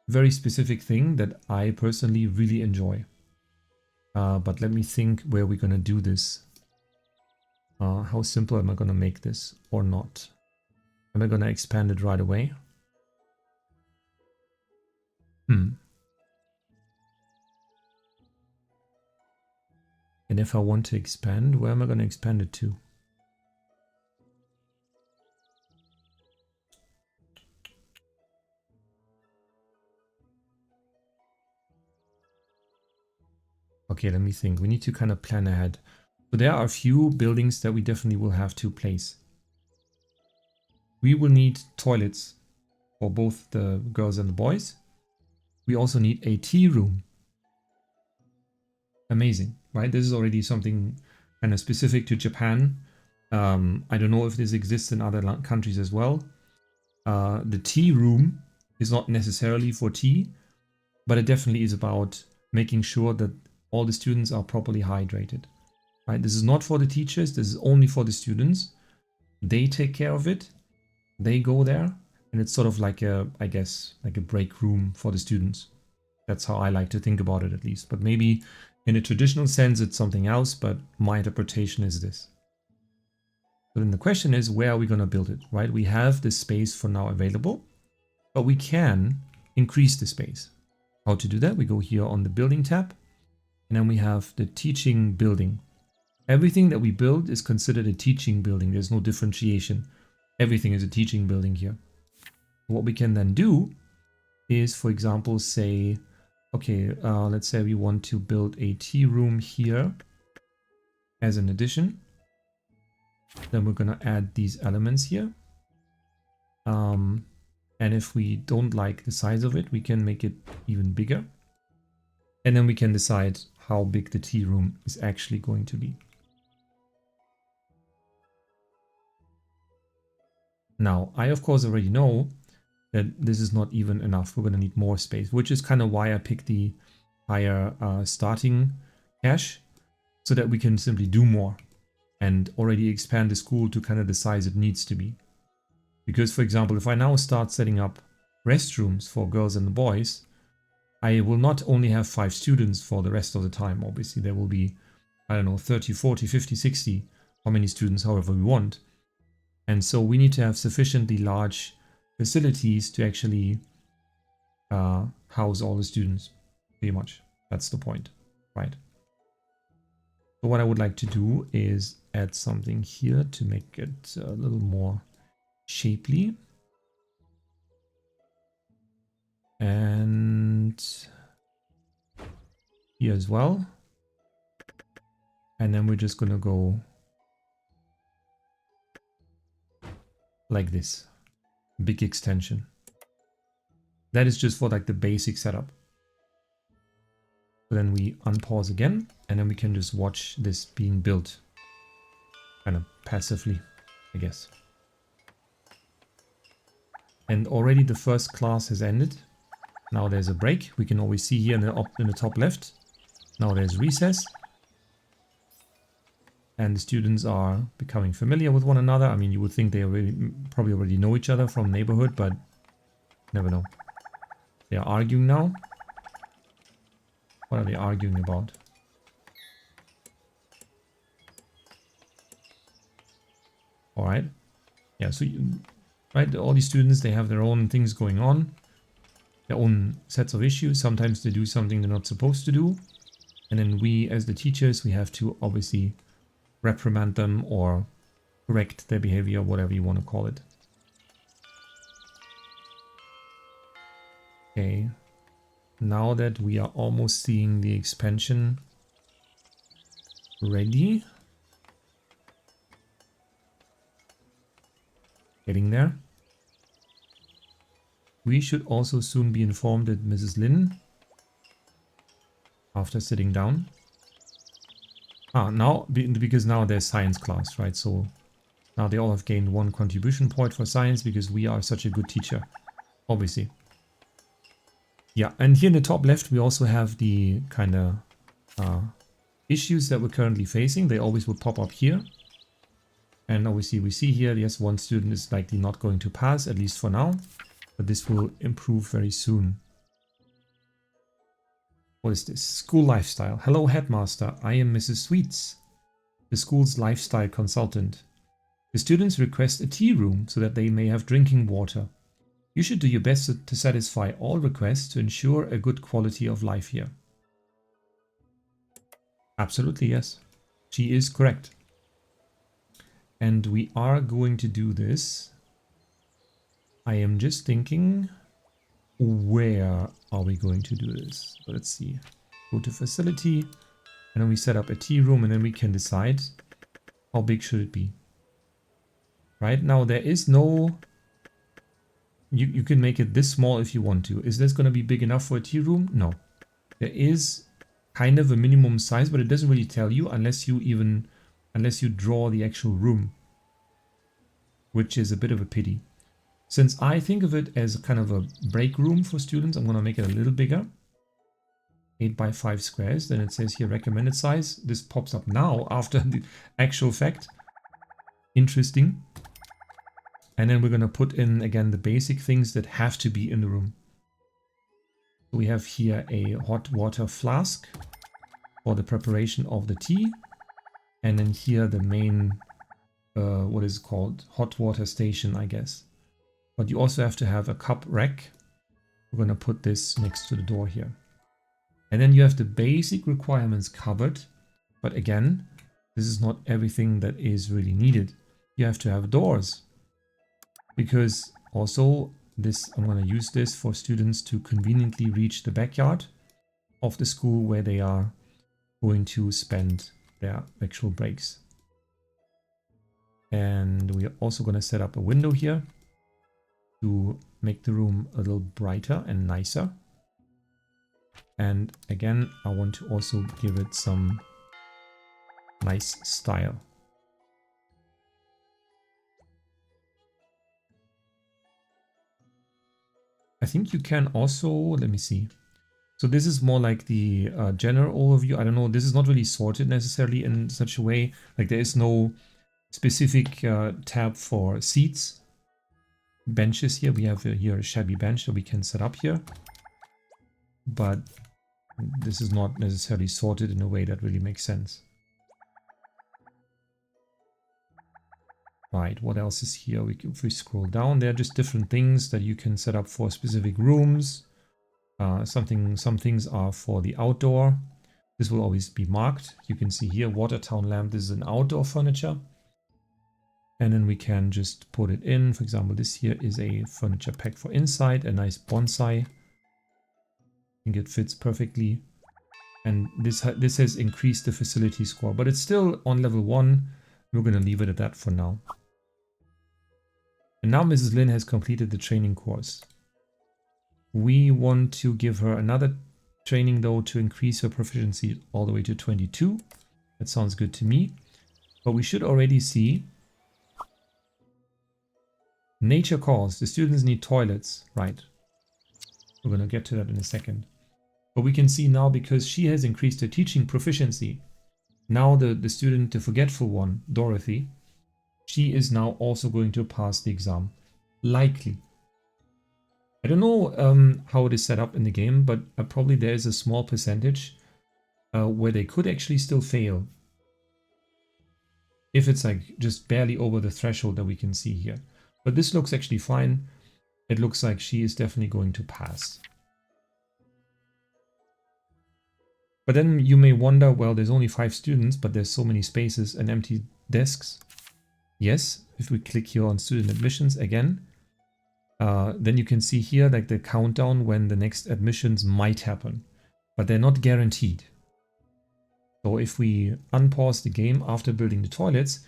very specific thing that I personally really enjoy. But let me think where we're going to do this. How simple am I going to make this or not? Am I going to expand it right away? And if I want to expand, where am I going to expand it to? Okay, let me think. We need to kind of plan ahead. So there are a few buildings that we definitely will have to place. We will need toilets for both the girls and the boys. We also need a tea room. Amazing, right? This is already something kind of specific to Japan. I don't know if this exists in other countries as well. The tea room is not necessarily for tea, but it definitely is about making sure that all the students are properly hydrated. Right? This is not for the teachers. This is only for the students. They take care of it. They go there, and it's sort of like I guess, like a break room for the students. That's how I like to think about it, at least. But maybe in a traditional sense, it's something else, but my interpretation is this. So then the question is, where are we going to build it, right? We have this space for now available, but we can increase the space. How to do that? We go here on the building tab, and then we have the teaching building. Everything that we build is considered a teaching building. There's no differentiation. Everything is a teaching building here. What we can then do is, for example, say, okay, let's say we want to build a tea room here as an addition. Then we're going to add these elements here. And if we don't like the size of it, we can make it even bigger. And then we can decide how big the tea room is actually going to be. Now, I of course already know that this is not even enough. We're going to need more space, which is kind of why I picked the higher starting cash, so that we can simply do more and already expand the school to kind of the size it needs to be. Because, for example, if I now start setting up restrooms for girls and the boys, I will not only have 5 students for the rest of the time. Obviously, there will be, I don't know, 30, 40, 50, 60, how many students, however we want. And so we need to have sufficiently large facilities to actually house all the students, pretty much. That's the point, right? So what I would like to do is add something here to make it a little more shapely. And here as well. And then we're just going to go like this. Big extension. That is just for like the basic setup. So then we unpause again, and then we can just watch this being built. Kind of passively, I guess. And already the first class has ended. Now there's a break. We can always see here in the top left. Now there's recess. And the students are becoming familiar with one another. I mean, you would think they probably already know each other from neighborhood, but never know. They are arguing now. What are they arguing about? All right. Yeah, so right, all these students, they have their own things going on, their own sets of issues. Sometimes they do something they're not supposed to do. And then we, as the teachers, we have to obviously reprimand them or correct their behavior, whatever you want to call it. Okay. Now that we are almost seeing the expansion ready. Getting there. We should also soon be informed that Mrs. Lin, after sitting down. Now, because now there's science class, right? So now they all have gained 1 contribution point for science because we are such a good teacher, obviously. Yeah, and here in the top left, we also have the kind of issues that we're currently facing. They always would pop up here. And obviously we see here, yes, 1 student is likely not going to pass, at least for now. But this will improve very soon. What is this? School lifestyle. Hello, headmaster. I am Mrs. Sweets, the school's lifestyle consultant. The students request a tea room so that they may have drinking water. You should do your best to satisfy all requests to ensure a good quality of life here. Absolutely, yes. She is correct. And we are going to do this. I am just thinking, where are we going to do this? So let's see. Go to facility, and then we set up a tea room, and then we can decide how big should it be. Right now, there is no... You can make it this small if you want to. Is this going to be big enough for a tea room? No. There is kind of a minimum size, but it doesn't really tell you unless you draw the actual room, which is a bit of a pity. Since I think of it as kind of a break room for students, I'm going to make it a little bigger. 8 by 5 squares. Then it says here recommended size. This pops up now after the actual fact. Interesting. And then we're going to put in again the basic things that have to be in the room. We have here a hot water flask for the preparation of the tea. And then here the main, what is it called? Hot water station, I guess. But you also have to have a cup rack. We're going to put this next to the door here. And then you have the basic requirements covered. But again, this is not everything that is really needed. You have to have doors. Because also this, I'm going to use this for students to conveniently reach the backyard of the school where they are going to spend their actual breaks. And we're also going to set up a window here to make the room a little brighter and nicer. And again, I want to also give it some nice style. I think you can also, let me see. So this is more like the general overview. I don't know, this is not really sorted necessarily in such a way. Like there is no specific tab for seats. Benches here. We have here a shabby bench that we can set up here. But this is not necessarily sorted in a way that really makes sense. Right, what else is here? If we scroll down, there are just different things that you can set up for specific rooms. Some things are for the outdoor. This will always be marked. You can see here, Watertown lamp. This is an outdoor furniture. And then we can just put it in. For example, this here is a furniture pack for inside, a nice bonsai. I think it fits perfectly. And this has increased the facility score, but it's still on level 1. We're going to leave it at that for now. And now Mrs. Lin has completed the training course. We want to give her another training though to increase her proficiency all the way to 22. That sounds good to me. But we should already see nature calls. The students need toilets. Right. We're going to get to that in a second. But we can see now, because she has increased her teaching proficiency, now the student, the forgetful one, Dorothy, she is now also going to pass the exam. Likely. I don't know how it is set up in the game, but probably there is a small percentage where they could actually still fail. If it's like just barely over the threshold that we can see here. But this looks actually fine. It looks like she is definitely going to pass. But then you may wonder, well, there's only 5 students, but there's so many spaces and empty desks. Yes, if we click here on student admissions again, then you can see here like the countdown when the next admissions might happen, but they're not guaranteed. So if we unpause the game after building the toilets,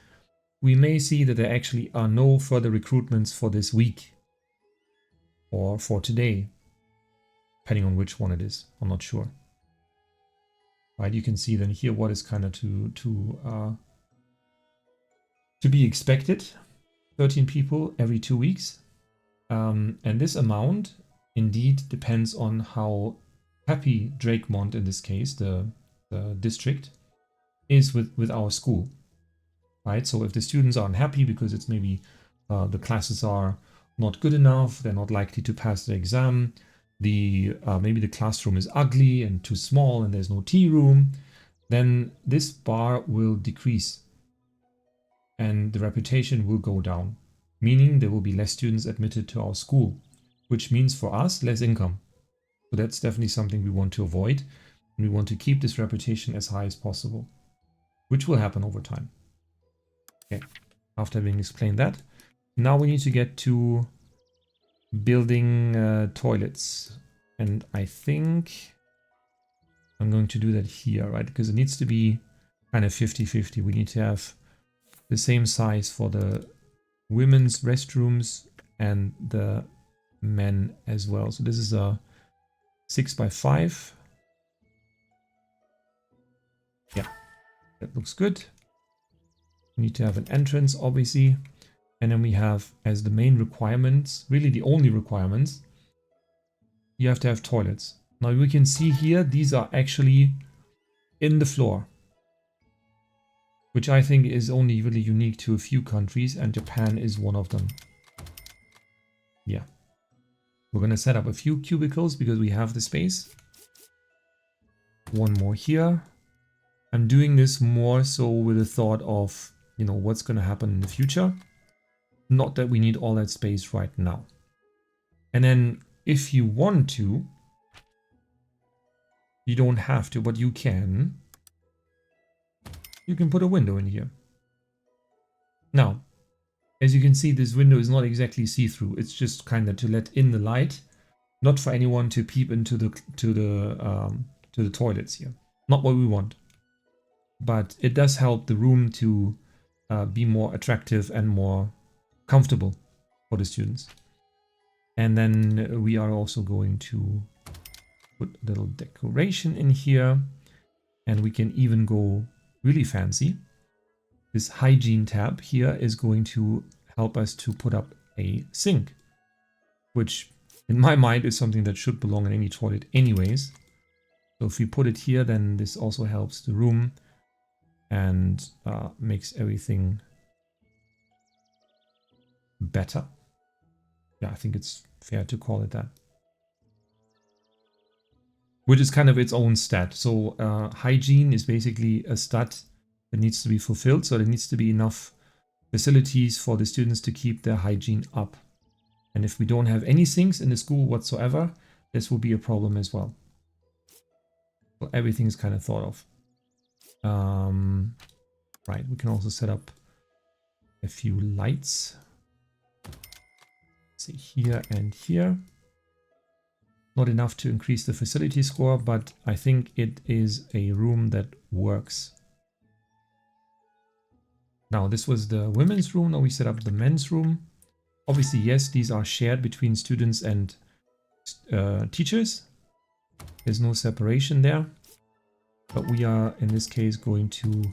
we may see that there actually are no further recruitments for this week or for today, depending on which one it is. I'm not sure. Right, you can see then here what is kind of to be expected. 13 people every 2 weeks. And this amount indeed depends on how happy Drakemont, in this case, the district, is with our school. Right, so if the students are unhappy because it's maybe the classes are not good enough, they're not likely to pass the exam, maybe the classroom is ugly and too small and there's no tea room, then this bar will decrease and the reputation will go down, meaning there will be less students admitted to our school, which means for us less income. So that's definitely something we want to avoid, and we want to keep this reputation as high as possible, which will happen over time. Okay, after having explained that, now we need to get to building toilets, and I think I'm going to do that here, right? Because it needs to be kind of 50-50. We need to have the same size for the women's restrooms and the men as well. So this is a 6x5. Yeah, that looks good. We need to have an entrance, obviously. And then we have, as the main requirements, really the only requirements, you have to have toilets. Now we can see here, these are actually in the floor, which I think is only really unique to a few countries, and Japan is one of them. Yeah. We're going to set up a few cubicles because we have the space. One more here. I'm doing this more so with the thought of, you know, what's going to happen in the future. Not that we need all that space right now. And then if you want to, you don't have to, but you can put a window in here. Now, as you can see, this window is not exactly see-through. It's just kind of to let in the light, not for anyone to peep into the toilets here. Not what we want. But it does help the room to be more attractive and more comfortable for the students. And then we are also going to put a little decoration in here, and we can even go really fancy. This hygiene tab here is going to help us to put up a sink, which in my mind is something that should belong in any toilet anyways. So if we put it here, then this also helps the room and makes everything better. Yeah, I think it's fair to call it that. Which is kind of its own stat. So hygiene is basically a stat that needs to be fulfilled. So there needs to be enough facilities for the students to keep their hygiene up. And if we don't have any sinks in the school whatsoever, this will be a problem as well. So everything is kind of thought of. Right, we can also set up a few lights. See here and here. Not enough to increase the facility score, but I think it is a room that works. Now, this was the women's room. Now we set up the men's room. Obviously, yes, these are shared between students and teachers. There's no separation there. But we are, in this case, going to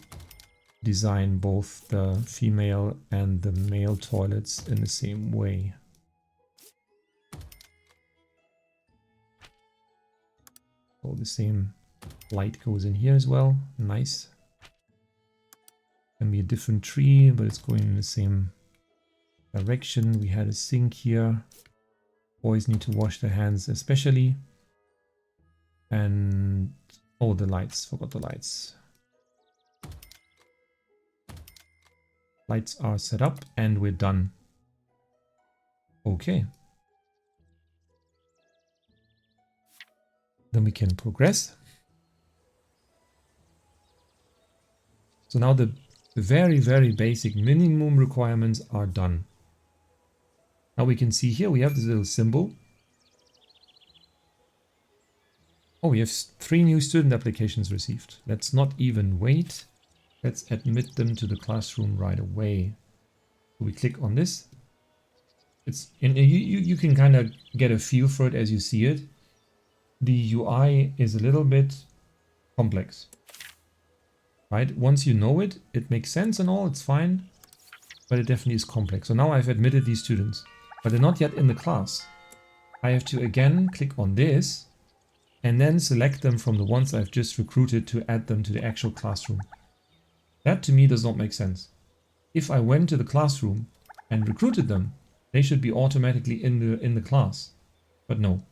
design both the female and the male toilets in the same way. So the same light goes in here as well. Nice. Can be a different tree, but it's going in the same direction. We had a sink here. Boys need to wash their hands especially. And oh, the lights. Forgot the lights. Lights are set up and we're done. Okay. Then we can progress. So now the very, very basic minimum requirements are done. Now we can see here we have this little symbol. Oh, we have 3 new student applications received. Let's not even wait. Let's admit them to the classroom right away. So we click on this. It's you can kind of get a feel for it as you see it. The UI is a little bit complex. Right? Once you know it, it makes sense and all, it's fine. But it definitely is complex. So now I've admitted these students, but they're not yet in the class. I have to again click on this and then select them from the ones I've just recruited to add them to the actual classroom. That to me does not make sense. If I went to the classroom and recruited them, they should be automatically in the class. But no.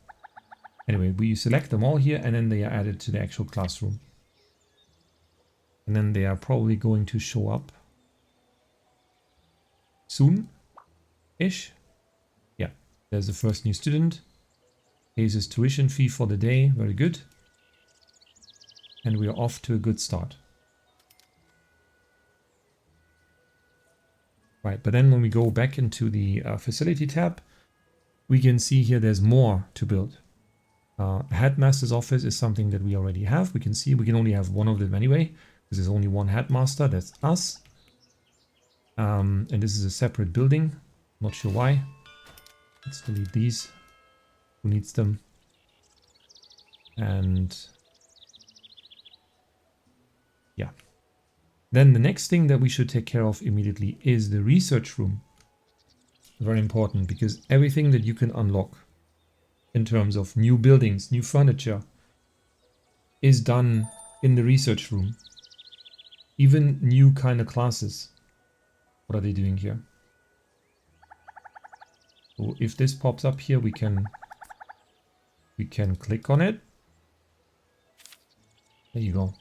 Anyway, we select them all here and then they are added to the actual classroom. And then they are probably going to show up soon-ish. Yeah, there's the first new student. Here's his tuition fee for the day. Very good. And we are off to a good start. Right, but then when we go back into the facility tab, we can see here there's more to build. A headmaster's office is something that we already have. We can see we can only have one of them anyway, because there's only one headmaster, that's us. And this is a separate building. Not sure why. Let's delete these. Who needs them? And yeah. Then the next thing that we should take care of immediately is the research room. Very important, because everything that you can unlock in terms of new buildings, new furniture, is done in the research room. Even new kind of classes. What are they doing here? So if this pops up here, we can click on it. There you go.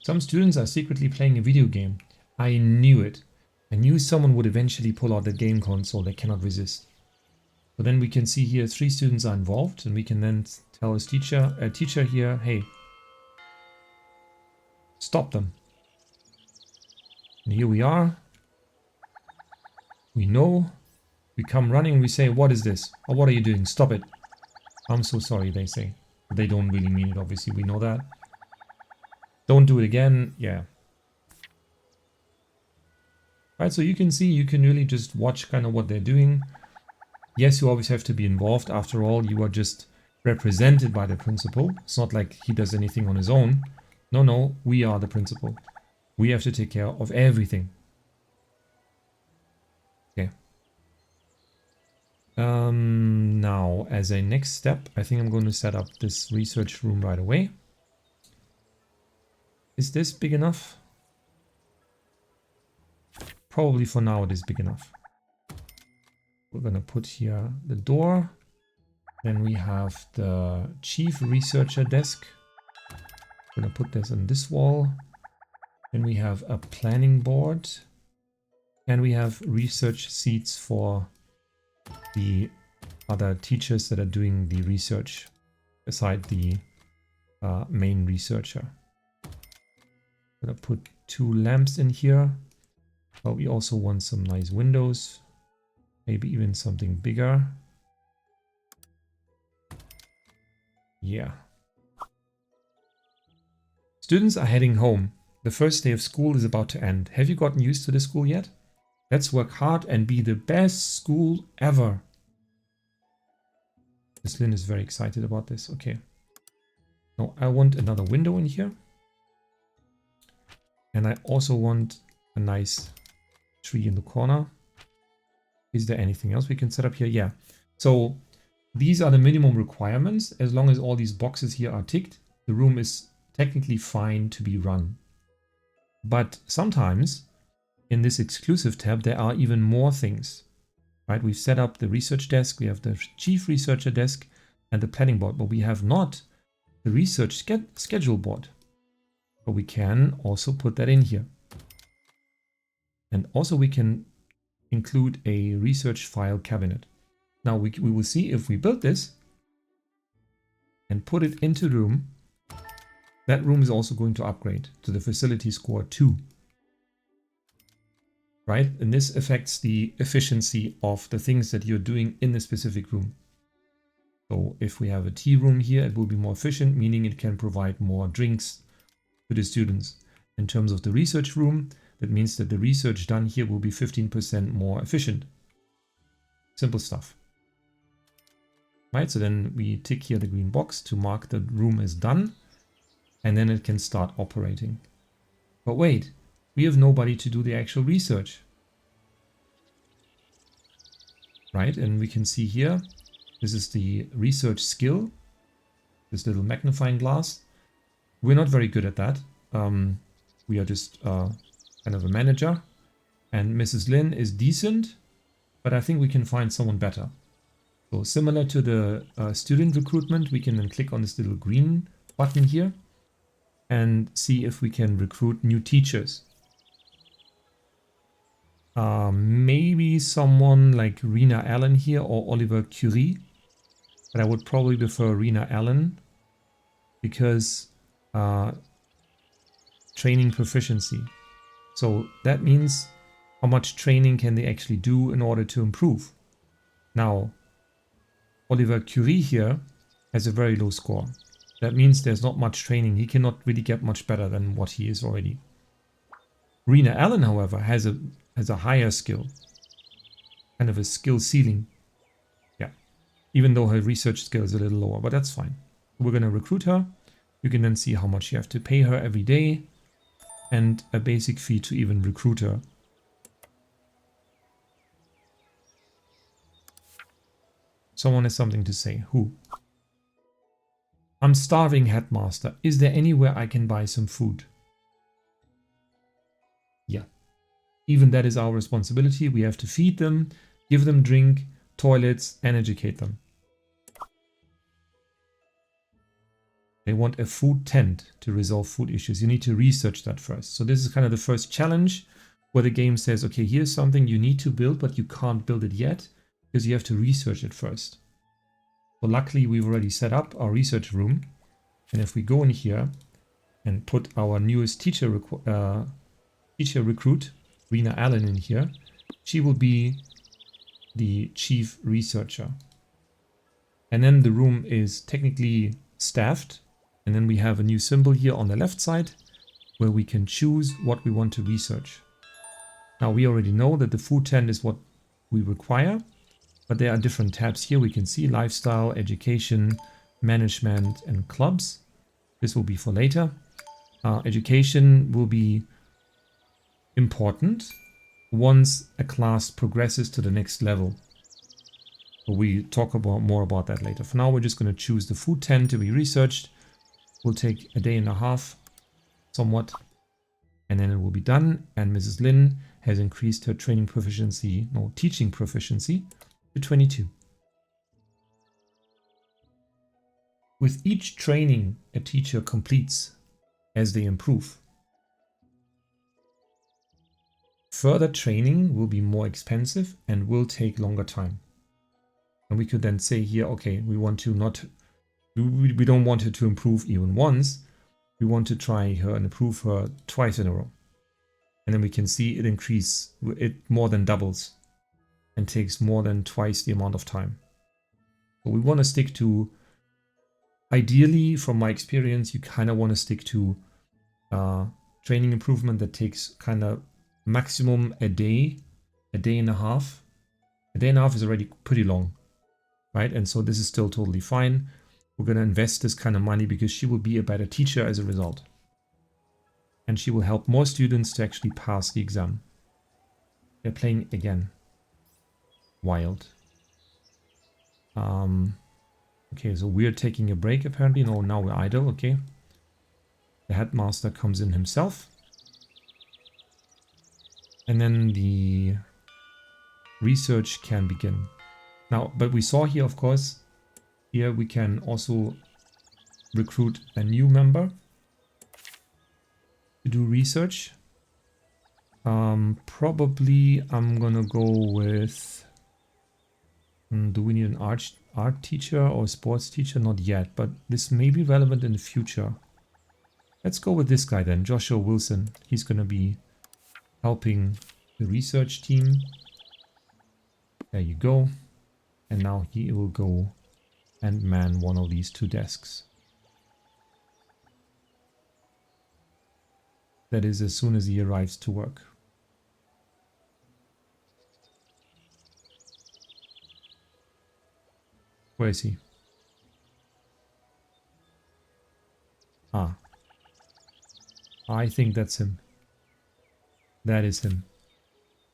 Some students are secretly playing a video game. I knew it. I knew someone would eventually pull out the game console. They cannot resist. So then we can see here 3 students are involved, and we can then tell a teacher here, hey, stop them. And here we are. We know. We come running. We say, what is this? Or what are you doing? Stop it. I'm so sorry, they say. They don't really mean it, obviously. We know that. Don't do it again. Yeah. Right, so you can see, you can really just watch kind of what they're doing. Yes, you always have to be involved. After all, you are just represented by the principal. It's not like he does anything on his own. No, we are the principal. We have to take care of everything. Okay. Now, as a next step, I think I'm going to set up this research room right away. Is this big enough? Probably for now it is big enough. We're going to put here the door. Then we have the chief researcher desk. We're going to put this on this wall. Then we have a planning board. And we have research seats for the other teachers that are doing the research. beside the main researcher. I'm gonna put 2 lamps in here, but we also want some nice windows, maybe even something bigger. Yeah. Students are heading home. The first day of school is about to end. Have you gotten used to the school yet? Let's work hard and be the best school ever. Miss Lynn is very excited about this. Okay. Now I want another window in here. And I also want a nice tree in the corner. Is there anything else we can set up here? Yeah. So these are the minimum requirements. As long as all these boxes here are ticked, the room is technically fine to be run. But sometimes in this exclusive tab, there are even more things, right? We've set up the research desk, we have the chief researcher desk and the planning board, but we have not the research schedule board. But we can also put that in here. And also we can include a research file cabinet. Now we will see if we build this and put it into the room, that room is also going to upgrade to the facility score 2. Right? And this affects the efficiency of the things that you're doing in the specific room. So if we have a tea room here, it will be more efficient, meaning it can provide more drinks to the students. In terms of the research room, that means that the research done here will be 15% more efficient. Simple stuff. Right, so then we tick here the green box to mark the room as done, and then it can start operating. But wait, we have nobody to do the actual research. Right, and we can see here, this is the research skill, this little magnifying glass. We're not very good at that. We are just kind of a manager, and Mrs. Lin is decent, but I think we can find someone better. So similar to the student recruitment, we can then click on this little green button here and see if we can recruit new teachers. Maybe someone like Rena Allen here or Oliver Curie, but I would probably prefer Rena Allen because training proficiency. So that means how much training can they actually do in order to improve. Now, Oliver Curie here has a very low score. That means there's not much training. He cannot really get much better than what he is already. Rena Allen, however, has a higher skill. Kind of a skill ceiling. Yeah. Even though her research skill is a little lower, but that's fine. We're going to recruit her. You can then see how much you have to pay her every day. And a basic fee to even recruit her. Someone has something to say. Who? I'm starving, headmaster. Is there anywhere I can buy some food? Yeah. Even that is our responsibility. We have to feed them, give them drink, toilets, and educate them. They want a food tent to resolve food issues. You need to research that first. So this is kind of the first challenge where the game says, okay, here's something you need to build, but you can't build it yet because you have to research it first. So luckily we've already set up our research room. And if we go in here and put our newest teacher recruit, Rena Allen, in here, she will be the chief researcher. And then the room is technically staffed. And then we have a new symbol here on the left side where we can choose what we want to research. Now we already know that the food tent is what we require, but there are different tabs here. We can see lifestyle, education, management, and clubs. This will be for later. Education will be important once a class progresses to the next level. We talk more about that later. For now, we're just going to choose the food tent to be researched. Will take a day and a half, somewhat, and then it will be done. And Mrs. Lin has increased her teaching proficiency to 22. With each training a teacher completes as they improve, further training will be more expensive and will take longer time. And we could then say here, okay, we want to not We don't want her to improve even once. We want to try her and improve her twice in a row. And then we can see it increase, it more than doubles and takes more than twice the amount of time. So we want to stick to, ideally, from my experience, you kind of want to stick to training improvement that takes kind of maximum a day and a half. A day and a half is already pretty long, right? And so this is still totally fine. We're going to invest this kind of money because she will be a better teacher as a result. And she will help more students to actually pass the exam. They're playing again. Wild. Okay, so we're taking a break apparently. No, now we're idle, okay. The headmaster comes in himself. And then the research can begin. Now, but we saw here, of course, here we can also recruit a new member to do research. Probably I'm gonna go with, do we need an art teacher or sports teacher? Not yet, but this may be relevant in the future. Let's go with this guy then, Joshua Wilson. He's gonna be helping the research team. There you go. And now he will go and man one of these two desks. That is as soon as he arrives to work. Where is he? Ah. I think that's him. That is him.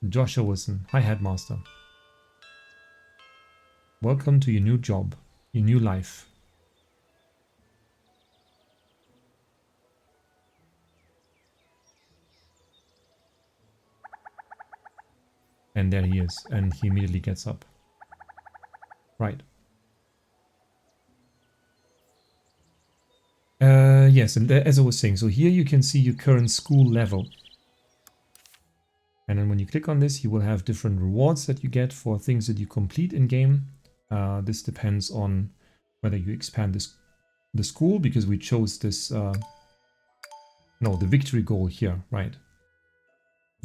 Joshua Wilson. Hi, headmaster. Welcome to your new job, your new life. And there he is, and he immediately gets up. Right. Yes, and as I was saying, so here you can see your current school level. And then when you click on this, you will have different rewards that you get for things that you complete in game. This depends on whether you expand the school, because we chose this, no, the victory goal here, right?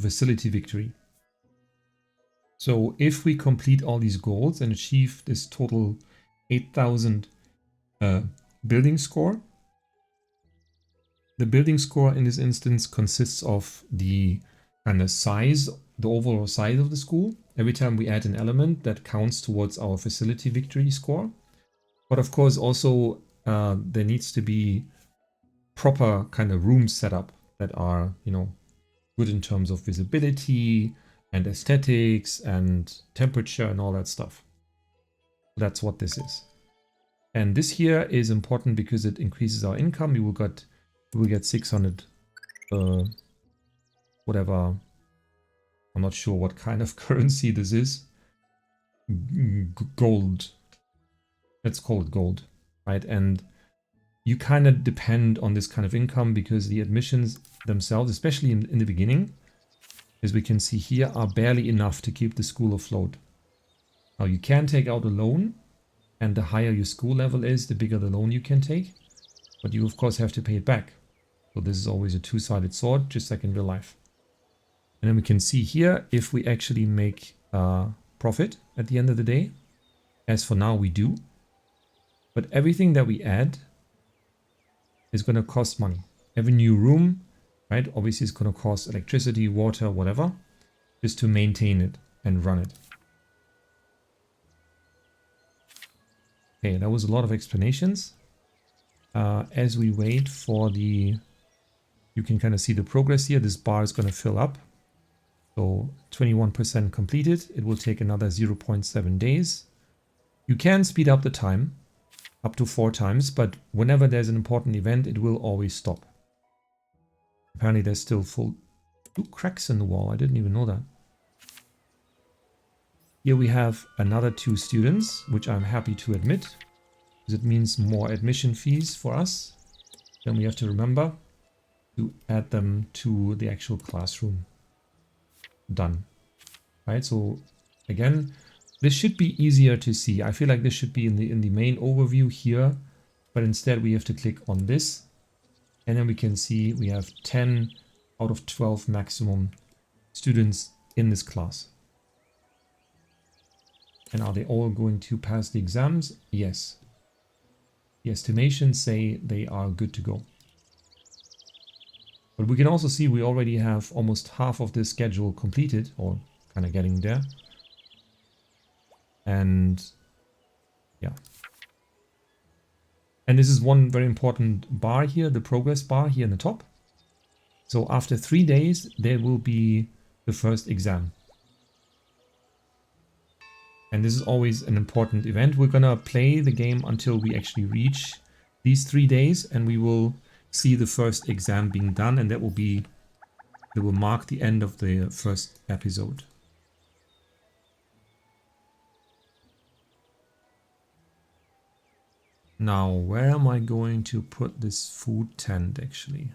Facility victory. So if we complete all these goals and achieve this total 8,000 building score, the building score in this instance consists of the kind of size, the overall size of the school. Every time we add an element, that counts towards our facility victory score. But of course also there needs to be proper kind of rooms set up that are, you know, good in terms of visibility and aesthetics and temperature and all that stuff. That's what this is. And this here is important because it increases our income. We will get 600 whatever. I'm not sure what kind of currency this is. Gold. Let's call it gold, right? And you kind of depend on this kind of income because the admissions themselves, especially in the beginning, as we can see here, are barely enough to keep the school afloat. Now you can take out a loan, and the higher your school level is, the bigger the loan you can take. But you of course have to pay it back. So this is always a two-sided sword, just like in real life. And then we can see here if we actually make profit at the end of the day. As for now, we do. But everything that we add is going to cost money. Every new room, right, obviously is going to cost electricity, water, whatever, just to maintain it and run it. Okay, that was a lot of explanations. As we wait for the... You can kind of see the progress here. This bar is going to fill up. So 21% completed. It will take another 0.7 days. You can speed up the time up to 4 times, but whenever there's an important event, it will always stop. Apparently there's still 2 cracks in the wall. I didn't even know that. Here we have another 2 students, which I'm happy to admit, because it means more admission fees for us. Then we have to remember to add them to the actual classroom. Done. Right, so again, this should be easier to see. I feel like this should be in the main overview here. but instead we have to click on this, and then we can see we have 10 out of 12 maximum students in this class. And are they all going to pass the exams? Yes. The estimations say they are good to go. But we can also see we already have almost half of this schedule completed, or kind of getting there. And yeah. And this is one very important bar here, the progress bar here in the top. So after 3 days, there will be the first exam. And this is always an important event. We're gonna play the game until we actually reach these 3 days, and we will see the first exam being done, and that will mark the end of the first episode. Now, where am I going to put this food tent actually?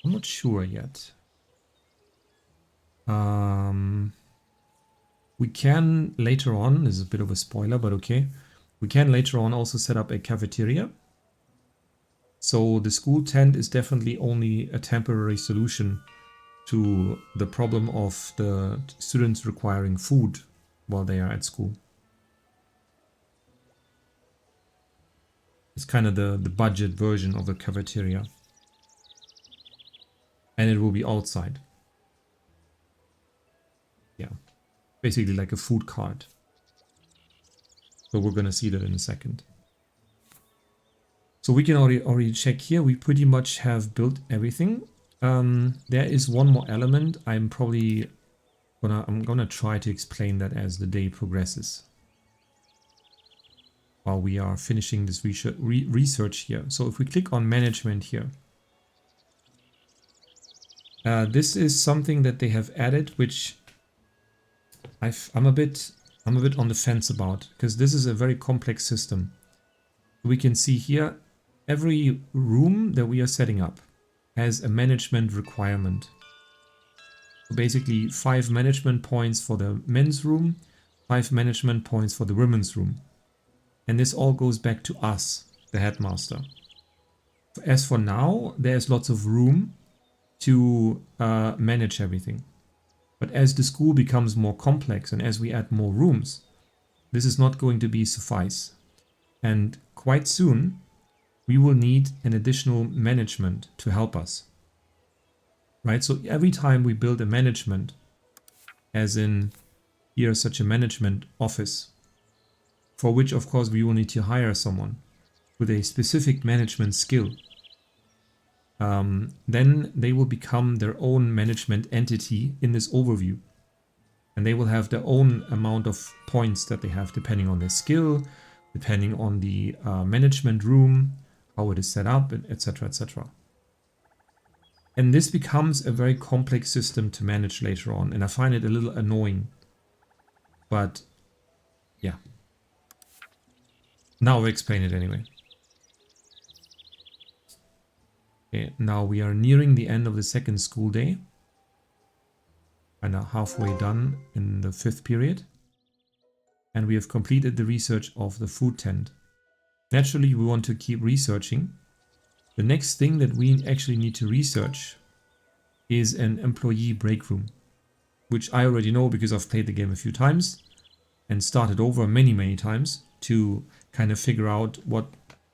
I'm not sure yet. We can later on, this is a bit of a spoiler, but okay. We can later on also set up a cafeteria. So the school tent is definitely only a temporary solution to the problem of the students requiring food while they are at school. It's kind of the budget version of the cafeteria. And it will be outside. Yeah, basically like a food cart. So we're going to see that in a second. So we can already check here. We pretty much have built everything. There is one more element. I'm gonna try to explain that as the day progresses, while we are finishing this research here. So if we click on management here, this is something that they have added, which I'm a bit on the fence about, because this is a very complex system. We can see here every room that we are setting up has a management requirement. So basically 5 management points for the men's room, 5 management points for the women's room. And this all goes back to us, the headmaster. As for now, there's lots of room to manage everything. But as the school becomes more complex and as we add more rooms, this is not going to be suffice. And quite soon, we will need an additional management to help us. Right? So every time we build a management, as in here such a management office, for which of course we will need to hire someone with a specific management skill, then they will become their own management entity in this overview. And they will have their own amount of points that they have depending on their skill, depending on the management room, how it is set up, etc., etc. And this becomes a very complex system to manage later on, and I find it a little annoying. But yeah. Now I'll explain it anyway. Okay, now we are nearing the end of the second school day. And are halfway done in the 5th period. And we have completed the research of the food tent. Naturally, we want to keep researching. The next thing that we actually need to research is an employee break room, which I already know because I've played the game a few times and started over many times to kind of figure out what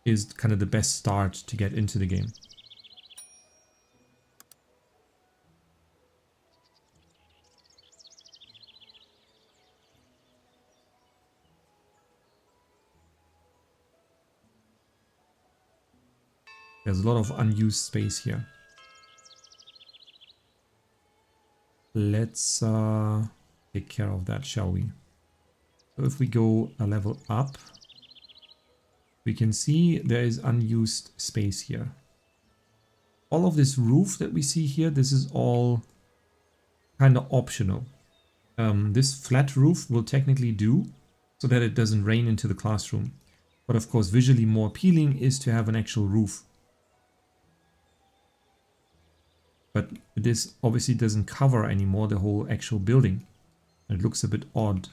is kind of the best start to get into the game. There's a lot of unused space here. Let's take care of that, shall we? So if we go a level up, we can see there is unused space here. All of this roof that we see here, this is all kind of optional. This flat roof will technically do so that it doesn't rain into the classroom. But of course, visually more appealing is to have an actual roof. But this obviously doesn't cover anymore the whole actual building. It looks a bit odd.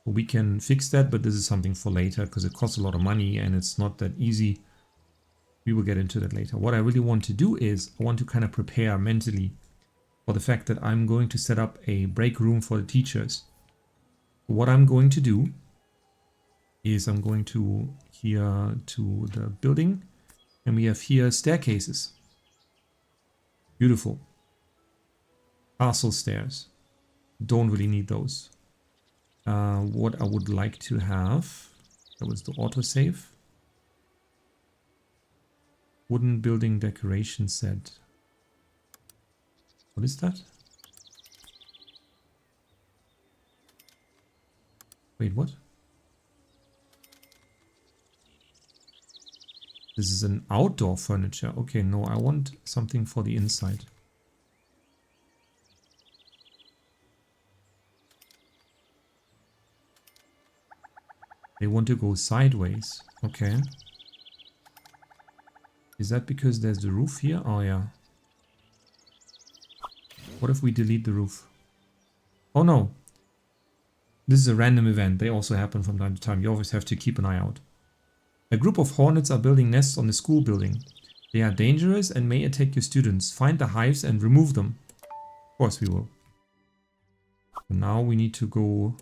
We can fix that, but this is something for later because it costs a lot of money and it's not that easy. We will get into that later. What I really want to do is I want to kind of prepare mentally for the fact that I'm going to set up a break room for the teachers. What I'm going to do is I'm going to here to the building, and we have here staircases. Beautiful. Castle stairs. Don't really need those. What I would like to have, that was the autosave. Wooden building decoration set. What is that? Wait, what? This is an outdoor furniture. Okay, no, I want something for the inside. They want to go sideways. Okay. Is that because there's the roof here? Oh, yeah. What if we delete the roof? Oh, no. This is a random event. They also happen from time to time. You always have to keep an eye out. A group of hornets are building nests on the school building. They are dangerous and may attack your students. Find the hives and remove them. Of course we will. So now we need to go...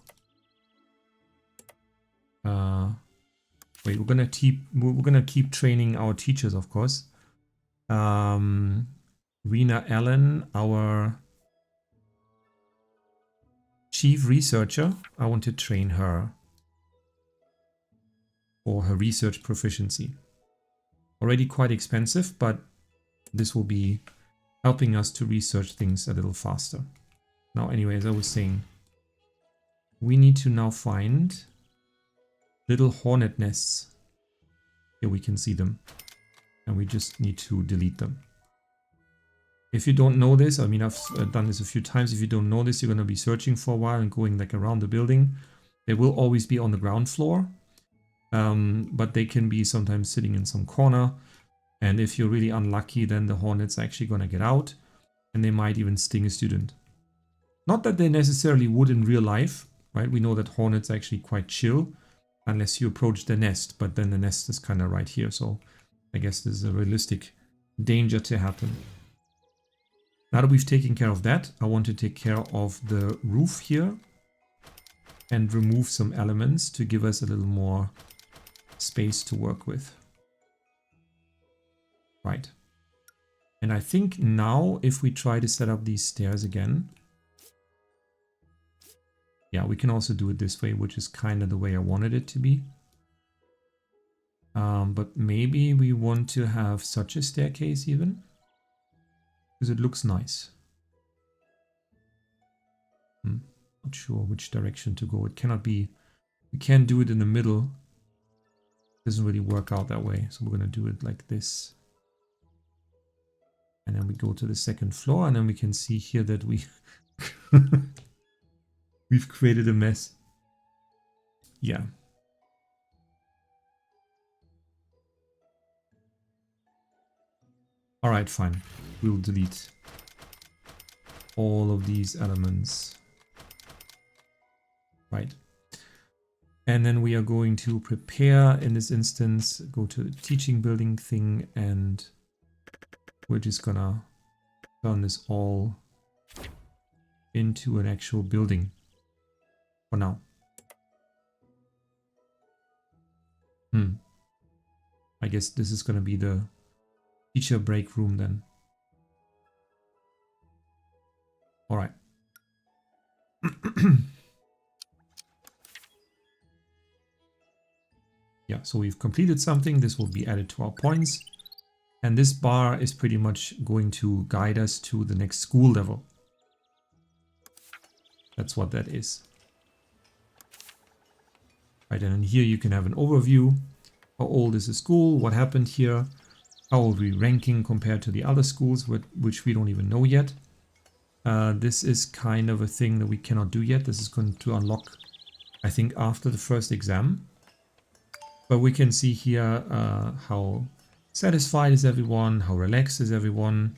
wait, we're gonna keep training our teachers, of course. Rena Allen, our chief researcher. I want to train her for her research proficiency. Already quite expensive, but this will be helping us to research things a little faster. Now, anyway, as I was saying, we need to now find little hornet nests. Here we can see them. And we just need to delete them. If you don't know this, I mean, I've done this a few times. If you don't know this, you're going to be searching for a while and going like around the building. They will always be on the ground floor. But they can be sometimes sitting in some corner. And if you're really unlucky, then the hornets are actually going to get out. And they might even sting a student. Not that they necessarily would in real life, right? We know that hornets are actually quite chill. Unless you approach the nest, but then the nest is kind of right here, so I guess this is a realistic danger to happen. Now that we've taken care of that, I want to take care of the roof here and remove some elements to give us a little more space to work with. Right. And I think now if we try to set up these stairs again, yeah, we can also do it this way, which is kind of the way I wanted it to be. But maybe we want to have such a staircase even, because it looks nice. Not sure which direction to go. It cannot be, we can't do it in the middle. It doesn't really work out that way. So we're going to do it like this. And then we go to the second floor, and then we can see here that we... We've created a mess. Yeah. Alright, fine. We'll delete all of these elements. Right. And then we are going to prepare, in this instance, go to the teaching building thing, and we're just gonna turn this all into an actual building. For now. I guess this is going to be the teacher break room then. All right. Yeah, so we've completed something. This will be added to our points. And this bar is pretty much going to guide us to the next school level. That's what that is. Right, and here you can have an overview. How old is the school? What happened here? How are we ranking compared to the other schools, which we don't even know yet? This is kind of a thing that we cannot do yet. This is going to unlock, I think, after the first exam. But we can see here how satisfied is everyone, how relaxed is everyone.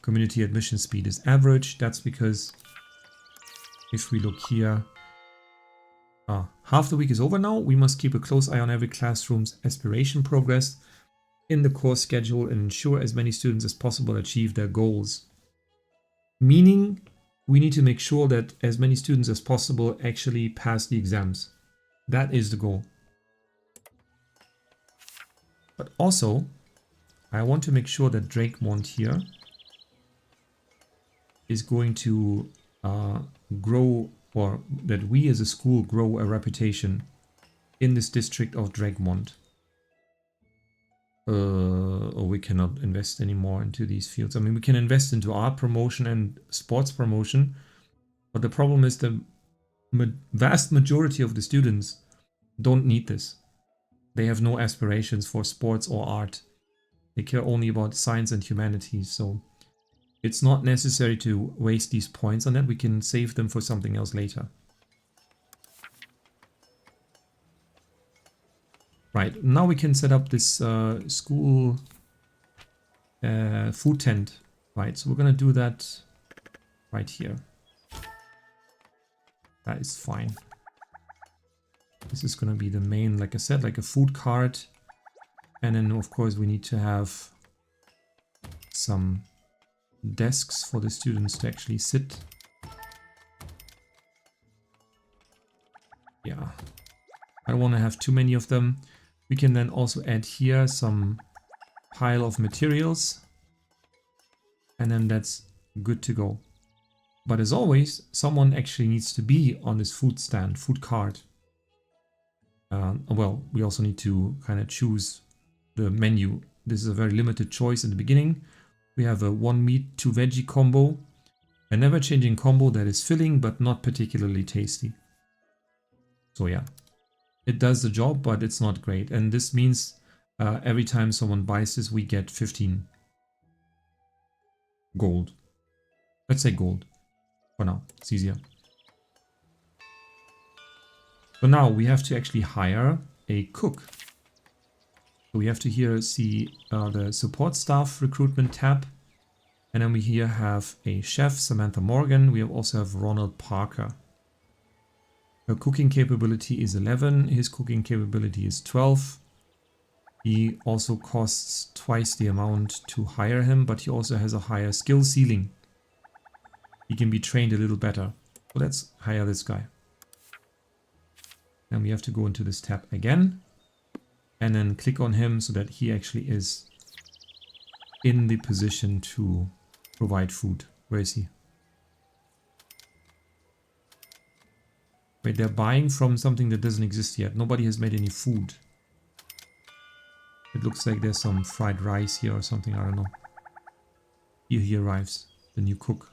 Community admission speed is average. That's because if we look here, half the week is over now. We must keep a close eye on every classroom's aspiration progress in the course schedule and ensure as many students as possible achieve their goals. Meaning, we need to make sure that as many students as possible actually pass the exams. That is the goal. But also, I want to make sure that Drakemont here is going to grow, or that we as a school grow a reputation in this district of Drakemont. Or we cannot invest anymore into these fields. I mean, we can invest into art promotion and sports promotion, but the problem is the vast majority of the students don't need this. They have no aspirations for sports or art. They care only about science and humanities, so it's not necessary to waste these points on that. We can save them for something else later. Right, now we can set up this school food tent. Right, so we're gonna do that right here. That is fine. This is gonna be the main, like I said, like a food cart. And then of course we need to have some desks for the students to actually sit. Yeah, I don't want to have too many of them. We can then also add here some pile of materials, and then that's good to go. But as always, someone actually needs to be on this food stand, food cart. Well, we also need to kind of choose the menu. This is a very limited choice in the beginning. We have a 1 meat, 2 veggie combo, a never changing combo that is filling but not particularly tasty. So yeah, it does the job, but it's not great. And this means every time someone buys this, we get 15 gold. Let's say gold for now. It's easier. So now we have to actually hire a cook. So we have to here see the support staff recruitment tab. And then we here have a chef, Samantha Morgan. We also have Ronald Parker. Her cooking capability is 11. His cooking capability is 12. He also costs twice the amount to hire him, but he also has a higher skill ceiling. He can be trained a little better. So let's hire this guy. And we have to go into this tab again. And then click on him so that he actually is in the position to provide food. Where is he? Wait, they're buying from something that doesn't exist yet. Nobody has made any food. It looks like there's some fried rice here or something. I don't know. Here he arrives, the new cook.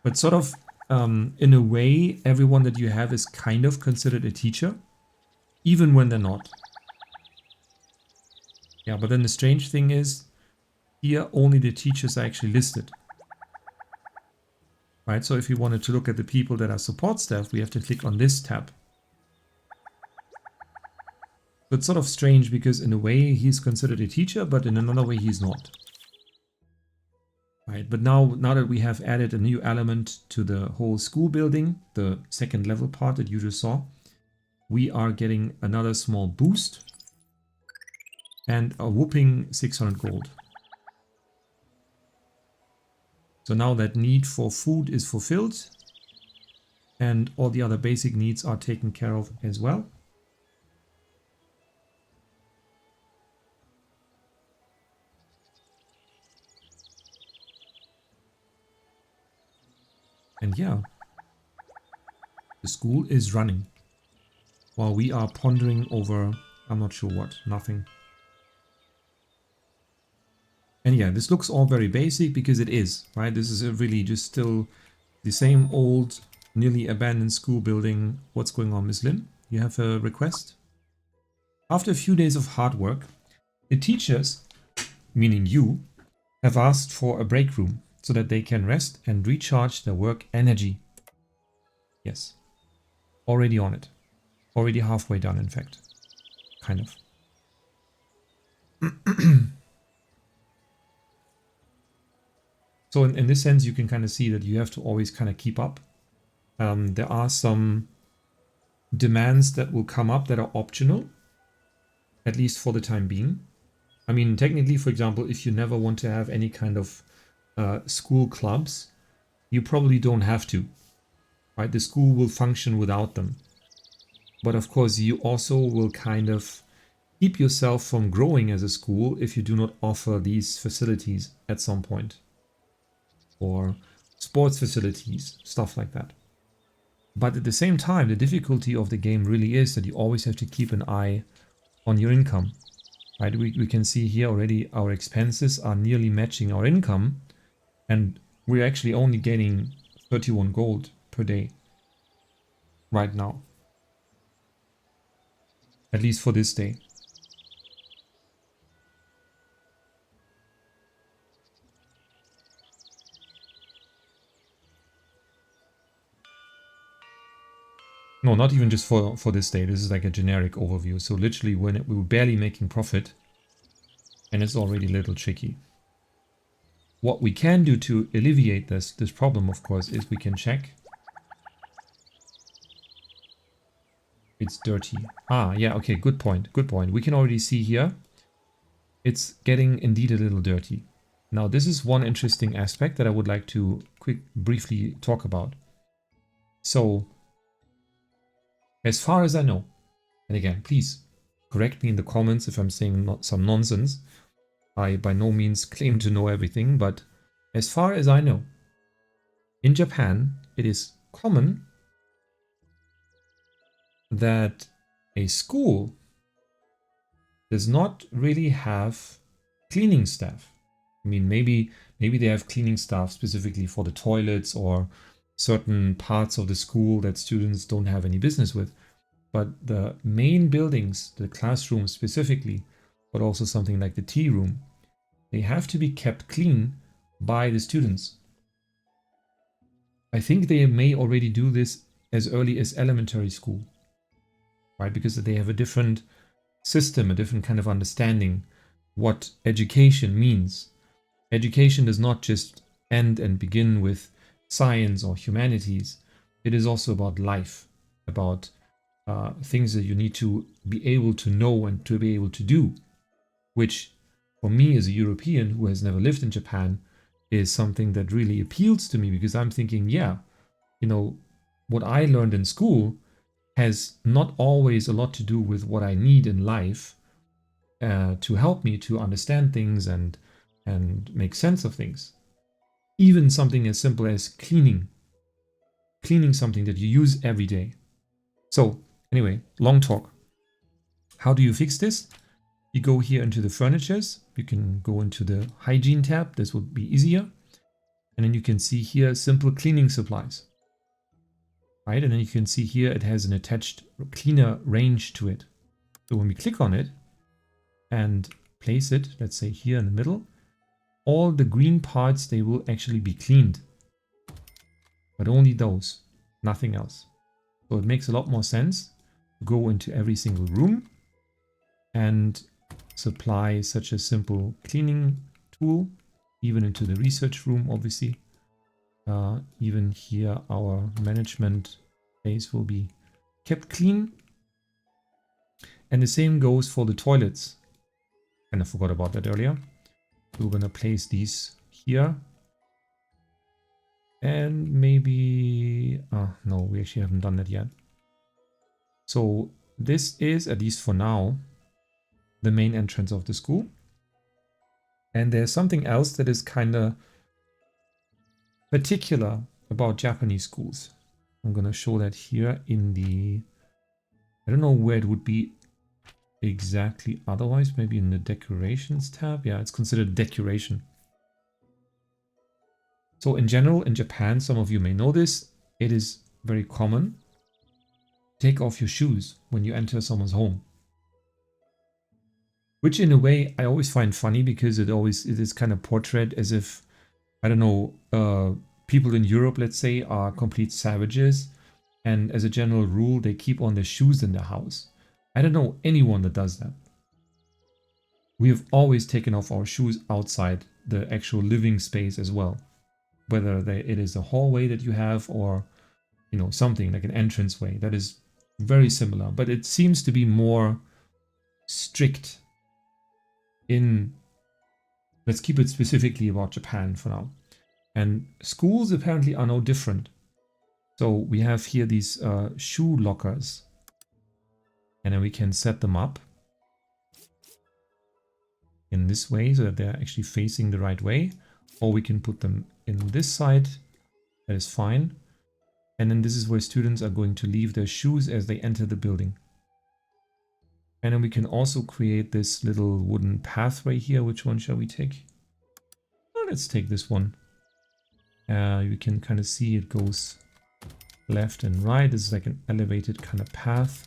But sort of, in a way, everyone that you have is kind of considered a teacher. Even when they're not. Yeah, but then the strange thing is, here only the teachers are actually listed. Right, so if you wanted to look at the people that are support staff, we have to click on this tab. So it's sort of strange because in a way he's considered a teacher, but in another way he's not. Right, but now that we have added a new element to the whole school building, the second level part that you just saw, we are getting another small boost and a whopping 600 gold. So now that need for food is fulfilled and all the other basic needs are taken care of as well. And yeah, the school is running while we are pondering over, I'm not sure what, nothing. And yeah, this looks all very basic because it is, right? This is really just still the same old, nearly abandoned school building. What's going on, Miss Lim? You have a request? After a few days of hard work, the teachers, meaning you, have asked for a break room so that they can rest and recharge their work energy. Yes, already on it. Already halfway done, in fact. Kind of. So in this sense, you can kind of see that you have to always kind of keep up. There are some demands that will come up that are optional, at least for the time being. I mean, technically, for example, if you never want to have any kind of school clubs, you probably don't have to, right? The school will function without them. But of course, you also will kind of keep yourself from growing as a school if you do not offer these facilities at some point. Or sports facilities, stuff like that. But at the same time, the difficulty of the game really is that you always have to keep an eye on your income. Right? We can see here already our expenses are nearly matching our income, and we're actually only getting 31 gold per day right now. At least for this day. No, not even just for this day. This is like a generic overview. So literally when we were barely making profit, and it's already a little tricky. What we can do to alleviate this problem, of course, is we can check. It's dirty. Ah, yeah, okay, good point, good point. We can already see here, it's getting indeed a little dirty. Now, this is one interesting aspect that I would like to briefly talk about. So, as far as I know, and again, please correct me in the comments if I'm saying some nonsense. I by no means claim to know everything, but as far as I know, in Japan, it is common that a school does not really have cleaning staff. I mean, maybe they have cleaning staff specifically for the toilets or certain parts of the school that students don't have any business with. But the main buildings, the classrooms specifically, but also something like the tea room, they have to be kept clean by the students. I think they may already do this as early as elementary school, right? Because they have a different system, a different kind of understanding what education means. Education does not just end and begin with science or humanities. It is also about life, about things that you need to be able to know and to be able to do, which for me as a European who has never lived in Japan is something that really appeals to me, because I'm thinking, yeah, you know, what I learned in school has not always a lot to do with what I need in life to help me to understand things and make sense of things. Even something as simple as cleaning something that you use every day. So anyway, long talk. How do you fix this? You go here into the furnitures. You can go into the hygiene tab. This would be easier. And then you can see here simple cleaning supplies. Right? And then you can see here it has an attached cleaner range to it. So when we click on it and place it, let's say here in the middle, all the green parts, they will actually be cleaned. But only those, nothing else. So it makes a lot more sense to go into every single room and supply such a simple cleaning tool, even into the research room, obviously. Even here, our management space will be kept clean. And the same goes for the toilets. And I forgot about that earlier. We're going to place these here. And maybe... no, we actually haven't done that yet. So this is, at least for now, the main entrance of the school. And there's something else that is kind of particular about Japanese schools. I'm going to show that here in the... I don't know where it would be exactly otherwise. Maybe in the decorations tab. Yeah, it's considered decoration. So in general, in Japan, some of you may know this, it is very common to take off your shoes when you enter someone's home. Which in a way I always find funny, because it is kind of portrayed as if, I don't know, people in Europe, let's say, are complete savages, and as a general rule they keep on their shoes in their house. I don't know anyone that does that. We have always taken off our shoes outside the actual living space as well. whether it is a hallway that you have or, you know, something like an entranceway. That is very similar, but it seems to be more strict in, let's keep it specifically about Japan for now. And schools apparently are no different. So we have here these shoe lockers, and then we can set them up in this way so that they're actually facing the right way, or we can put them in this side. That is fine. And then this is where students are going to leave their shoes as they enter the building. And then we can also create this little wooden pathway here. Which one shall we take? Oh, let's take this one. You can kind of see it goes left and right. This is like an elevated kind of path.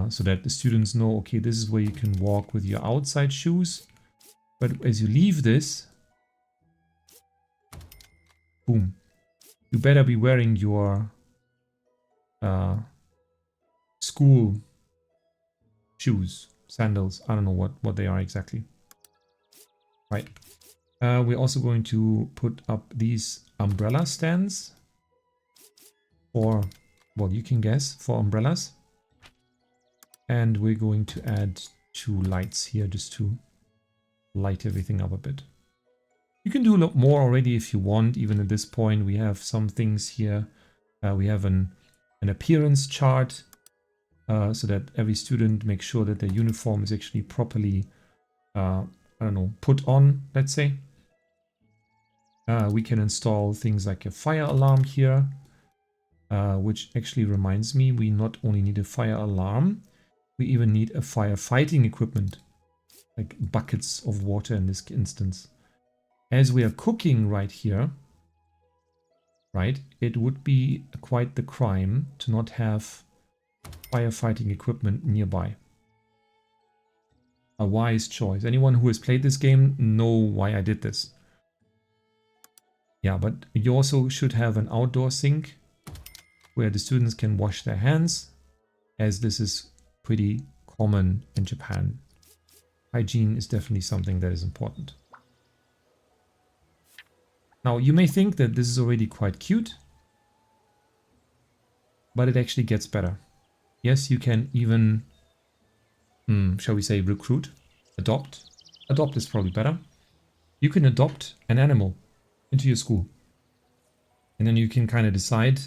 So that the students know, okay, this is where you can walk with your outside shoes. But as you leave this, boom, you better be wearing your school shoes, sandals. I don't know what they are exactly. Right. We're also going to put up these umbrella stands for, well, you can guess, for umbrellas. And we're going to add 2 lights here just to light everything up a bit. You can do a lot more already if you want. Even at this point, we have some things here. We have an appearance chart so that every student makes sure that their uniform is actually properly, I don't know, put on, let's say. We can install things like a fire alarm here, which actually reminds me, we not only need a fire alarm, we even need a firefighting equipment, like buckets of water in this instance. As we are cooking right here, right, it would be quite the crime to not have firefighting equipment nearby. A wise choice. Anyone who has played this game know why I did this. Yeah, but you also should have an outdoor sink where the students can wash their hands, as this is pretty common in Japan. Hygiene is definitely something that is important. Now, you may think that this is already quite cute, but it actually gets better. Yes, you can even, shall we say, recruit, adopt. Adopt is probably better. You can adopt an animal into your school. And then you can kind of decide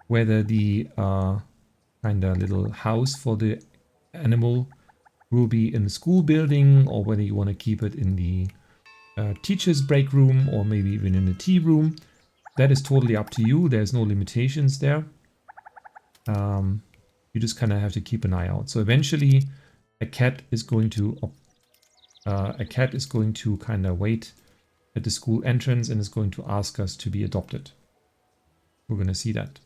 whether the kind of little house for the animal will be in the school building, or whether you want to keep it in the teacher's break room, or maybe even in the tea room. That is totally up to you. There's no limitations there. You just kind of have to keep an eye out. So eventually a cat is going to kind of wait at the school entrance and is going to ask us to be adopted. We're going to see that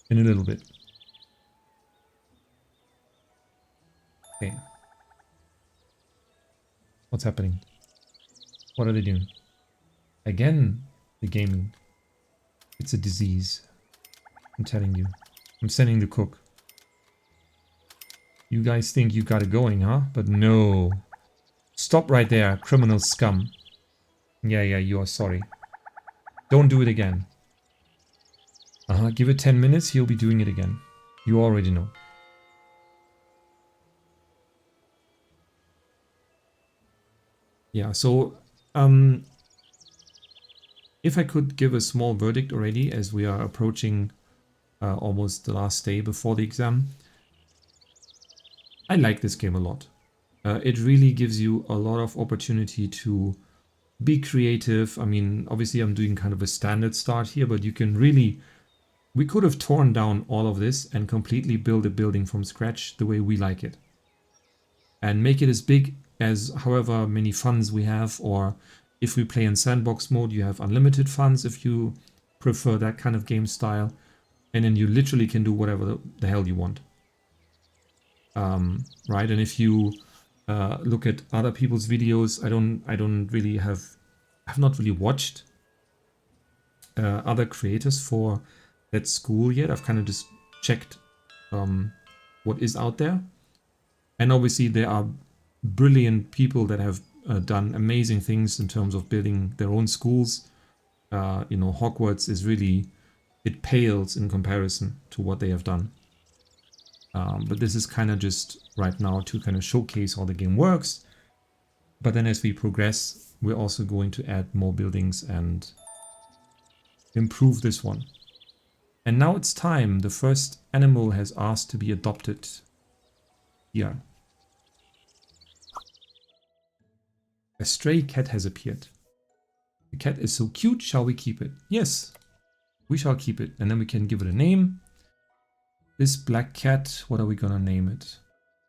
in a little bit. Okay. What's happening? What are they doing? Again, the gaming. It's a disease. I'm telling you. I'm sending the cook. You guys think you got it going, huh? But no. Stop right there, criminal scum. Yeah, you are sorry. Don't do it again. Give it 10 minutes, he'll be doing it again. You already know. Yeah, so if I could give a small verdict already, as we are approaching almost the last day before the exam, I like this game a lot. It really gives you a lot of opportunity to be creative. I mean, obviously I'm doing kind of a standard start here, but you can really, we could have torn down all of this and completely build a building from scratch the way we like it. And make it as big as however many funds we have, or if we play in sandbox mode, you have unlimited funds if you prefer that kind of game style. And then you literally can do whatever the hell you want. Right, and if you look at other people's videos, I've not really watched other creators for that school yet. I've kind of just checked what is out there, and obviously there are brilliant people that have done amazing things in terms of building their own schools. You know, Hogwarts is really, it pales in comparison to what they have done. But this is kind of just right now to kind of showcase how the game works. But then as we progress, we're also going to add more buildings and improve this one. And now it's time. The first animal has asked to be adopted. Here. A stray cat has appeared. The cat is so cute, shall we keep it? Yes, we shall keep it. And then we can give it a name. This black cat, what are we gonna name it?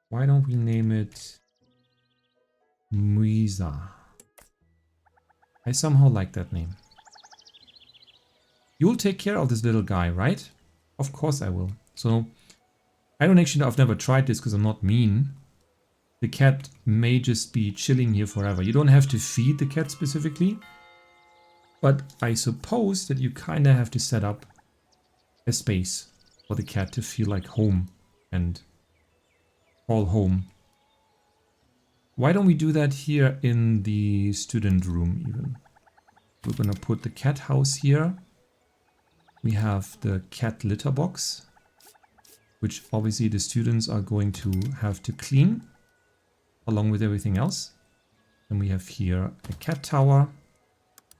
Why don't we name it Muiza? I somehow like that name. You'll take care of this little guy, right? Of course I will. So, I don't actually know, I've never tried this because I'm not mean. The cat may just be chilling here forever. You don't have to feed the cat specifically. But I suppose that you kind of have to set up a space for the cat to feel like home and call home. Why don't we do that here in the student room even? We're going to put the cat house here. We have the cat litter box, which obviously the students are going to have to clean along with everything else. And we have here a cat tower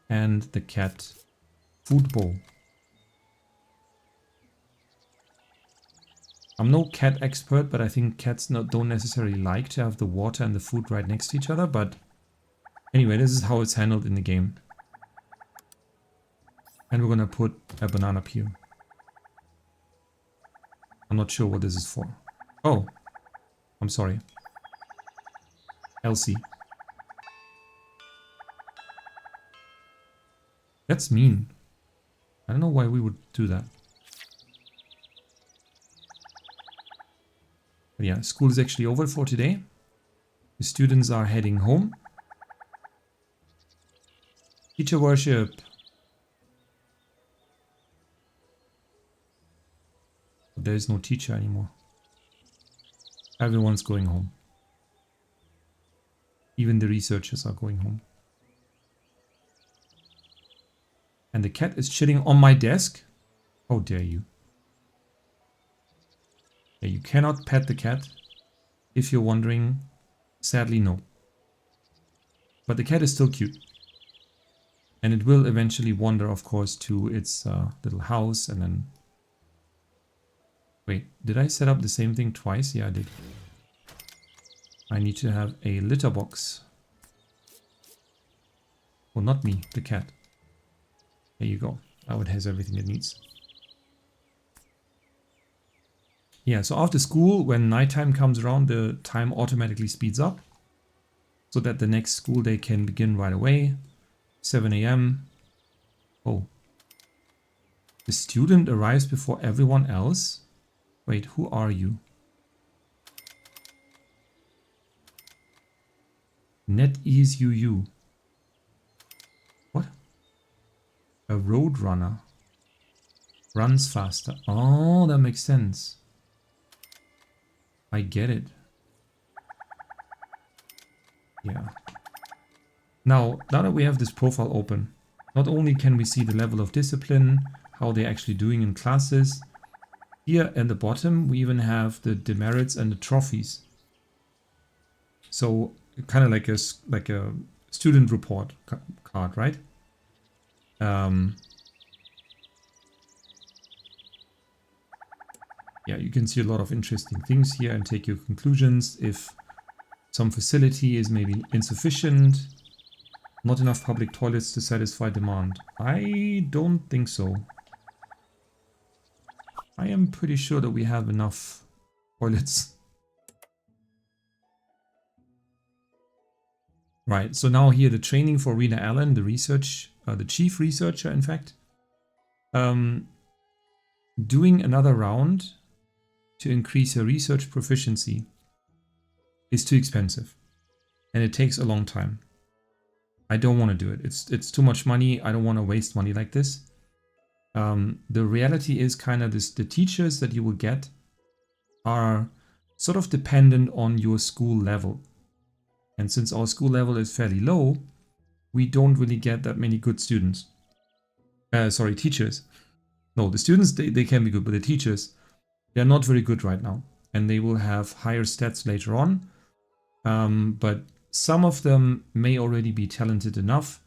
and the cat food bowl. I'm no cat expert, but I think cats don't necessarily like to have the water and the food right next to each other. But anyway, this is how it's handled in the game. And we're gonna put a banana peel. I'm not sure what this is for. Oh, I'm sorry. Elsie. That's mean. I don't know why we would do that. But yeah, school is actually over for today. The students are heading home. Teacher worship. But there is no teacher anymore. Everyone's going home. Even the researchers are going home. And the cat is chilling on my desk? How dare you. Yeah, you cannot pet the cat. If you're wondering, sadly no. But the cat is still cute. And it will eventually wander, of course, to its little house and then... Wait, did I set up the same thing twice? Yeah, I did. I need to have a litter box. Well, not me, the cat. There you go. Now it has everything it needs. Yeah, so after school, when nighttime comes around, the time automatically speeds up. So that the next school day can begin right away. 7 AM. Oh. The student arrives before everyone else? Wait, who are you? NetEase UU. What? A road runner. Runs faster. Oh, that makes sense. I get it. Yeah. Now that we have this profile open, not only can we see the level of discipline, how they're actually doing in classes, here at the bottom we even have the demerits and the trophies. So kind of like a student report card, right? Yeah, you can see a lot of interesting things here and take your conclusions. If some facility is maybe insufficient, not enough public toilets to satisfy demand. I don't think so. I am pretty sure that we have enough toilets. Right, so now here the training for Rena Allen, the research, the chief researcher, in fact. Doing another round to increase her research proficiency is too expensive. And it takes a long time. I don't want to do it. It's too much money. I don't want to waste money like this. The reality is kind of this, the teachers that you will get are sort of dependent on your school level. And since our school level is fairly low, we don't really get that many good students. Teachers. No, the students, they can be good, but the teachers, they're not very good right now. And they will have higher stats later on. But some of them may already be talented enough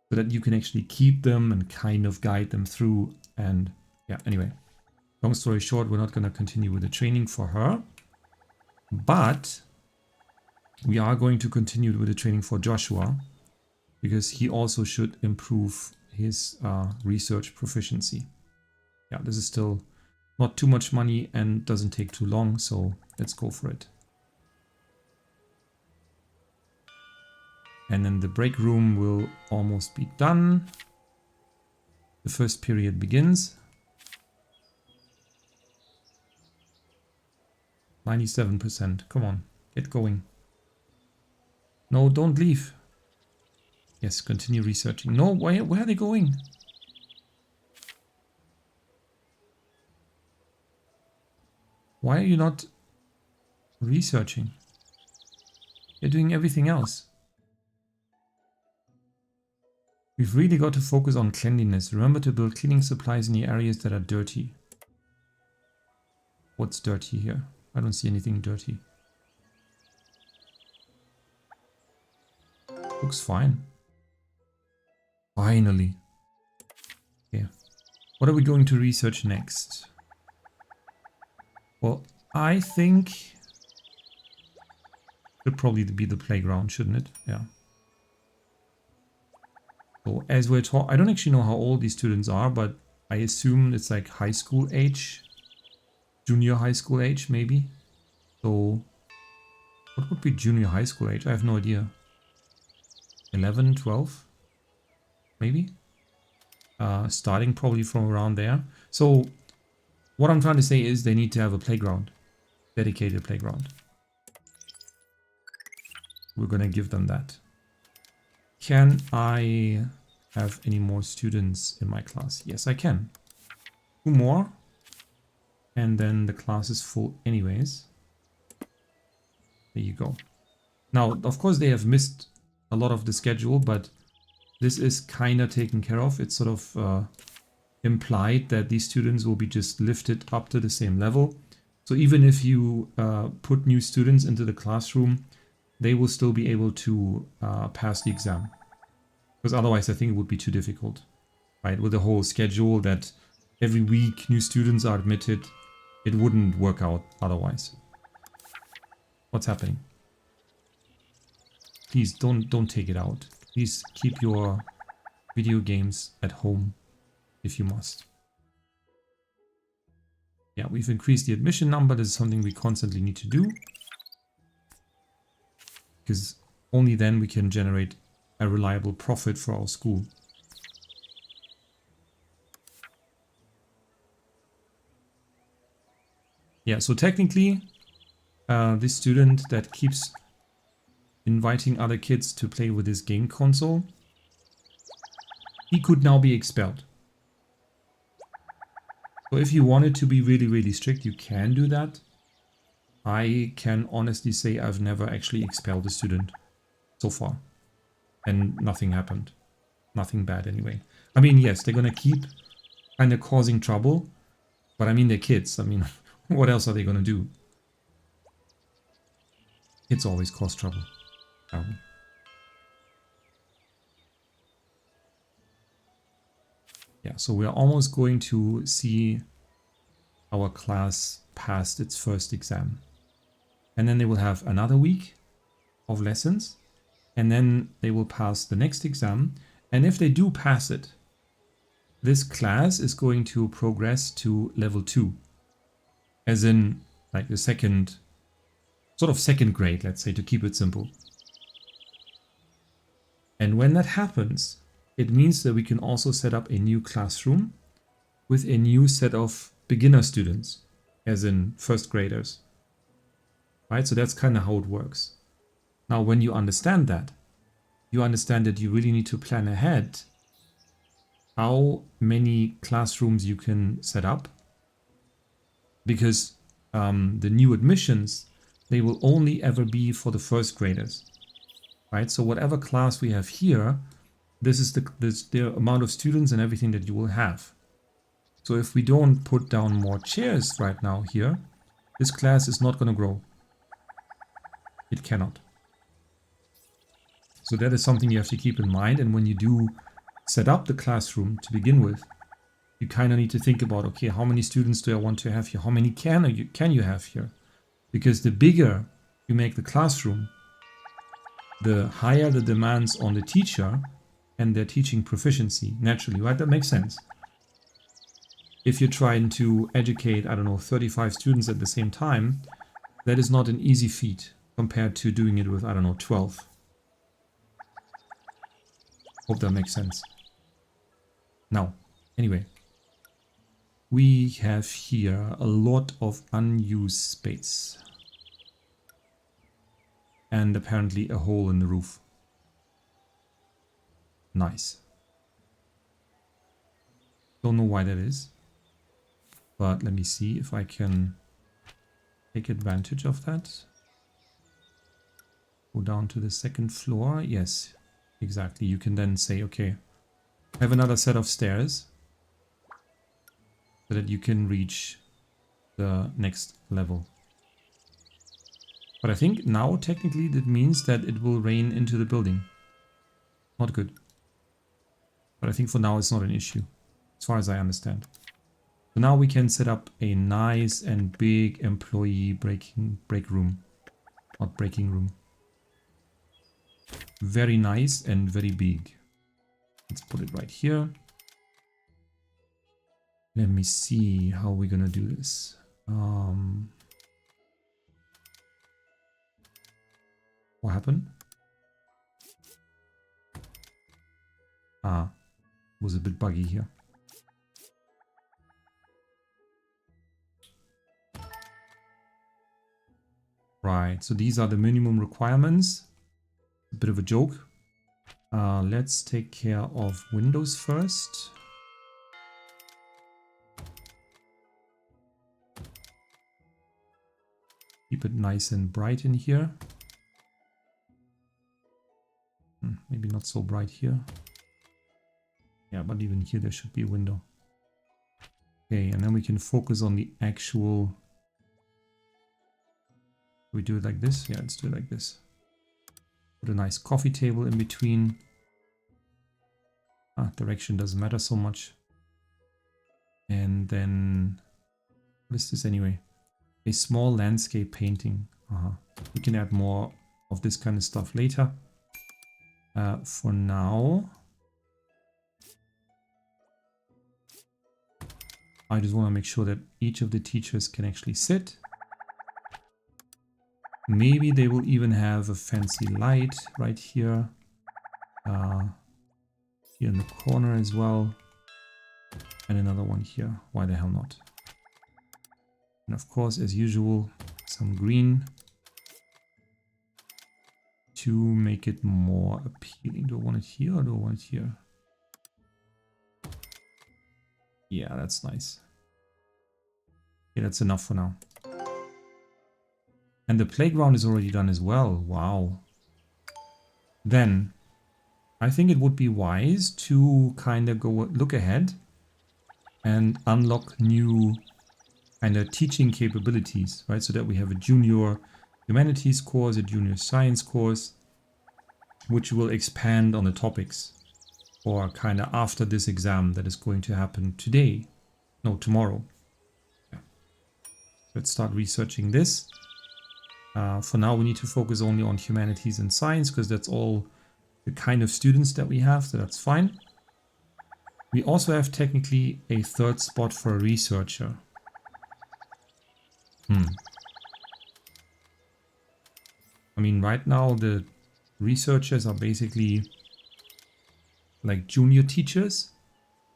so that you can actually keep them and kind of guide them through. And yeah, anyway, long story short, we're not going to continue with the training for her. But we are going to continue with the training for Joshua, because he also should improve his research proficiency. Yeah, this is still not too much money and doesn't take too long, so let's go for it. And then the break room will almost be done. The first period begins. 97%. Come on, get going. No, don't leave. Yes, continue researching. No, where are they going? Why are you not researching? You're doing everything else. We've really got to focus on cleanliness. Remember to build cleaning supplies in the areas that are dirty. What's dirty here? I don't see anything dirty. Looks fine. Finally. Okay. What are we going to research next? Well, I think should probably be the playground, shouldn't it? Yeah. So as we're talking, I don't actually know how old these students are, but I assume it's like high school age, junior high school age, maybe. So what would be junior high school age? I have no idea. 11, 12, maybe. Starting probably from around there. So what I'm trying to say is they need to have a playground, dedicated playground. We're gonna give them that. Can I have any more students in my class? Yes, I can. 2 more. And then the class is full anyways. There you go. Now, of course, they have missed a lot of the schedule, but this is kind of taken care of. It's sort of implied that these students will be just lifted up to the same level. So even if you put new students into the classroom, they will still be able to pass the exam. Because otherwise I think it would be too difficult, right? With the whole schedule that every week new students are admitted, it wouldn't work out otherwise. What's happening? Please don't take it out. Please keep your video games at home if you must. Yeah, we've increased the admission number. This is something we constantly need to do, because only then we can generate a reliable profit for our school. Yeah, so technically, this student that keeps inviting other kids to play with his game console, he could now be expelled. So if you wanted to be really, really strict, you can do that. I can honestly say I've never actually expelled a student so far. And nothing happened. Nothing bad anyway. I mean, yes, they're gonna keep kind of causing trouble. But I mean, they're kids. I mean, what else are they gonna do? Kids always cause trouble. Yeah, so we're almost going to see our class passed its first exam. And then they will have another week of lessons. And then they will pass the next exam. And if they do pass it, this class is going to progress to level 2. As in, like the second grade, let's say, to keep it simple. And when that happens, it means that we can also set up a new classroom with a new set of beginner students, as in first graders. Right? So that's kind of how it works. Now, when you understand that, you understand that you really need to plan ahead how many classrooms you can set up, because the new admissions, they will only ever be for the first graders. right? So whatever class we have here, this is the amount of students and everything that you will have. So if we don't put down more chairs right now here, this class is not going to grow. It cannot. So that is something you have to keep in mind. And when you do set up the classroom to begin with, you kind of need to think about, okay, how many students do I want to have here? How many can you have here? Because the bigger you make the classroom, the higher the demands on the teacher and their teaching proficiency, naturally, right? That makes sense. If you're trying to educate, I don't know, 35 students at the same time, that is not an easy feat compared to doing it with, I don't know, 12. Hope that makes sense. Now, anyway, we have here a lot of unused space. And apparently a hole in the roof. Nice. Don't know why that is. But let me see if I can take advantage of that. Go down to the second floor. Yes, exactly. You can then say, okay, have another set of stairs so that you can reach the next level. But I think now technically that means that it will rain into the building. Not good. But I think for now it's not an issue, as far as I understand. So now we can set up a nice and big employee break room. Not breaking room. Very nice and very big. Let's put it right here. Let me see how we're gonna do this. What happened? Was a bit buggy here. Right, so these are the minimum requirements. A bit of a joke. Let's take care of windows first. Keep it nice and bright in here. Maybe not so bright here. Yeah, but even here there should be a window. Okay, and then we can focus on the actual... We do it like this? Yeah, let's do it like this. Put a nice coffee table in between. Direction doesn't matter so much. And then... What is this anyway? A small landscape painting. We can add more of this kind of stuff later. For now... I just want to make sure that each of the teachers can actually sit. Maybe they will even have a fancy light right here. Here in the corner as well. And another one here. Why the hell not? And of course, as usual, some green to make it more appealing. Do I want it here or do I want it here? Yeah, that's nice. Okay, that's enough for now. And the playground is already done as well. Wow. Then, I think it would be wise to kind of go look ahead and unlock new kind of teaching capabilities, right? So that we have a junior humanities course, a junior science course, which will expand on the topics, or kind of after this exam that is going to happen today. No, tomorrow. Yeah. Let's start researching this. For now, we need to focus only on humanities and science because that's all the kind of students that we have, so that's fine. We also have technically a third spot for a researcher. I mean, right now the researchers are basically like junior teachers.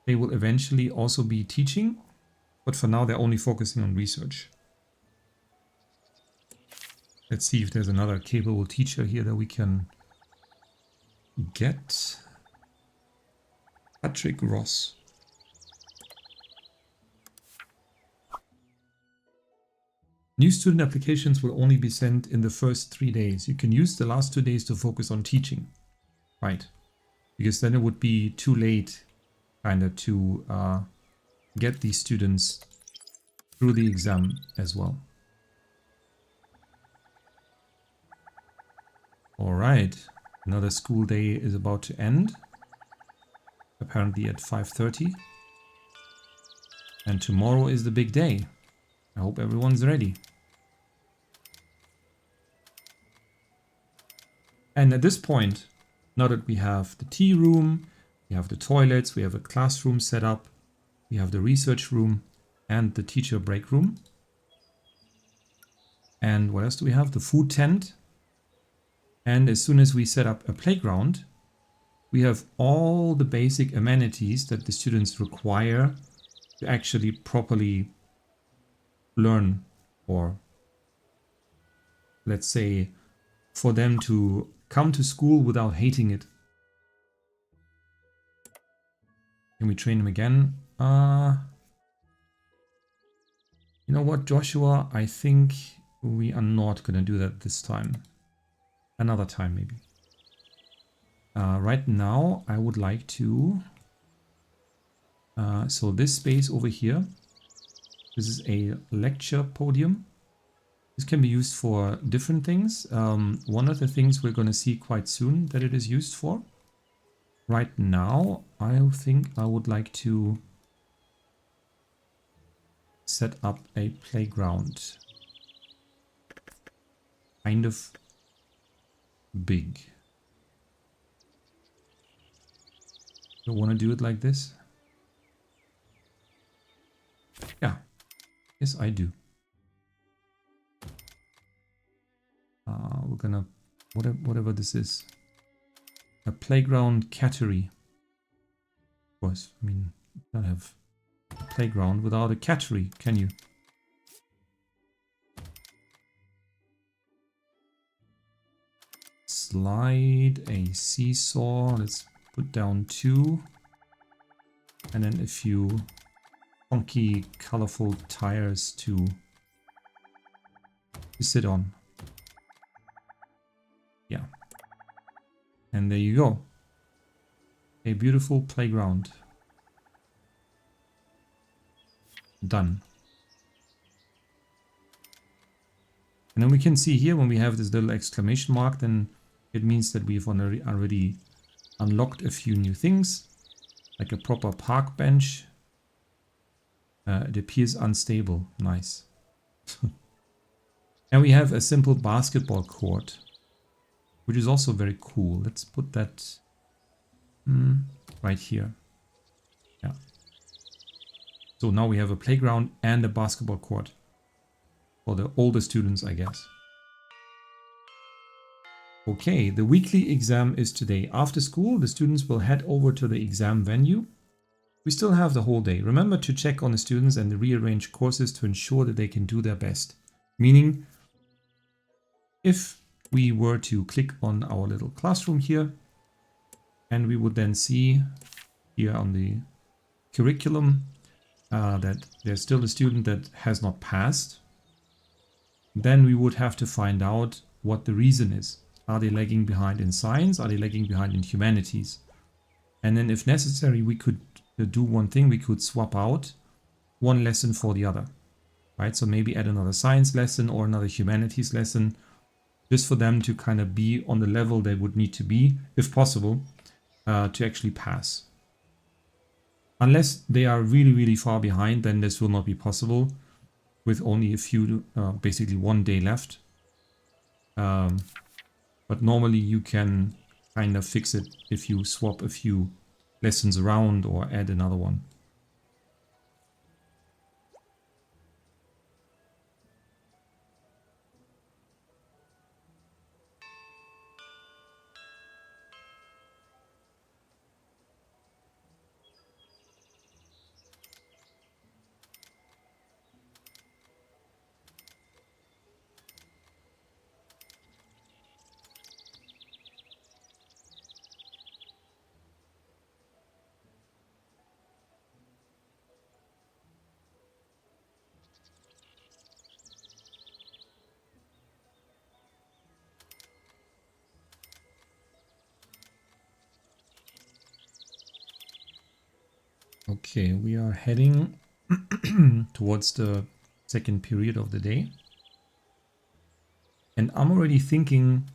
They will eventually also be teaching, but for now they're only focusing on research. Let's see if there's another capable teacher here that we can get. Patrick Ross. New student applications will only be sent in the first 3 days. You can use the last 2 days to focus on teaching, right? Because then it would be too late kind of to get these students through the exam as well. All right, another school day is about to end, apparently at 5:30. And tomorrow is the big day. I hope everyone's ready. And at this point, now that we have the tea room, we have the toilets, we have a classroom set up, we have the research room and the teacher break room. And what else do we have? The food tent. And as soon as we set up a playground, we have all the basic amenities that the students require to actually properly learn, or let's say for them to come to school without hating it. Can we train him again? You know what, Joshua? I think we are not going to do that this time. Another time, maybe. Right now, I would like to... so this space over here, this is a lecture podium. This can be used for different things. One of the things we're going to see quite soon that it is used for. Right now, I think I would like to set up a playground. Kind of big. You want to do it like this? Yeah. Yes, I do. We're gonna... whatever this is. A playground cattery. Of course, I mean, you can't have a playground without a cattery, can you? Slide a seesaw. Let's put down 2. And then a few funky, colorful tires to sit on. Yeah. And there you go. A beautiful playground. Done. And then we can see here when we have this little exclamation mark, then it means that we've already unlocked a few new things, like a proper park bench. It appears unstable. Nice. And we have a simple basketball court, which is also very cool. Let's put that right here. Yeah. So now we have a playground and a basketball court for the older students, I guess. Okay, the weekly exam is today. After school, the students will head over to the exam venue. We still have the whole day. Remember to check on the students and rearrange courses to ensure that they can do their best. Meaning, if we were to click on our little classroom here, and we would then see here on the curriculum that there's still a student that has not passed, then we would have to find out what the reason is. Are they lagging behind in science? Are they lagging behind in humanities? And then if necessary, we could do one thing. We could swap out one lesson for the other, right? So maybe add another science lesson or another humanities lesson, just for them to kind of be on the level they would need to be, if possible, to actually pass. Unless they are really, really far behind, then this will not be possible with only a few, basically 1 day left. But normally you can kind of fix it if you swap a few lessons around or add another one. Okay, we are heading towards the second period of the day. And I'm already thinking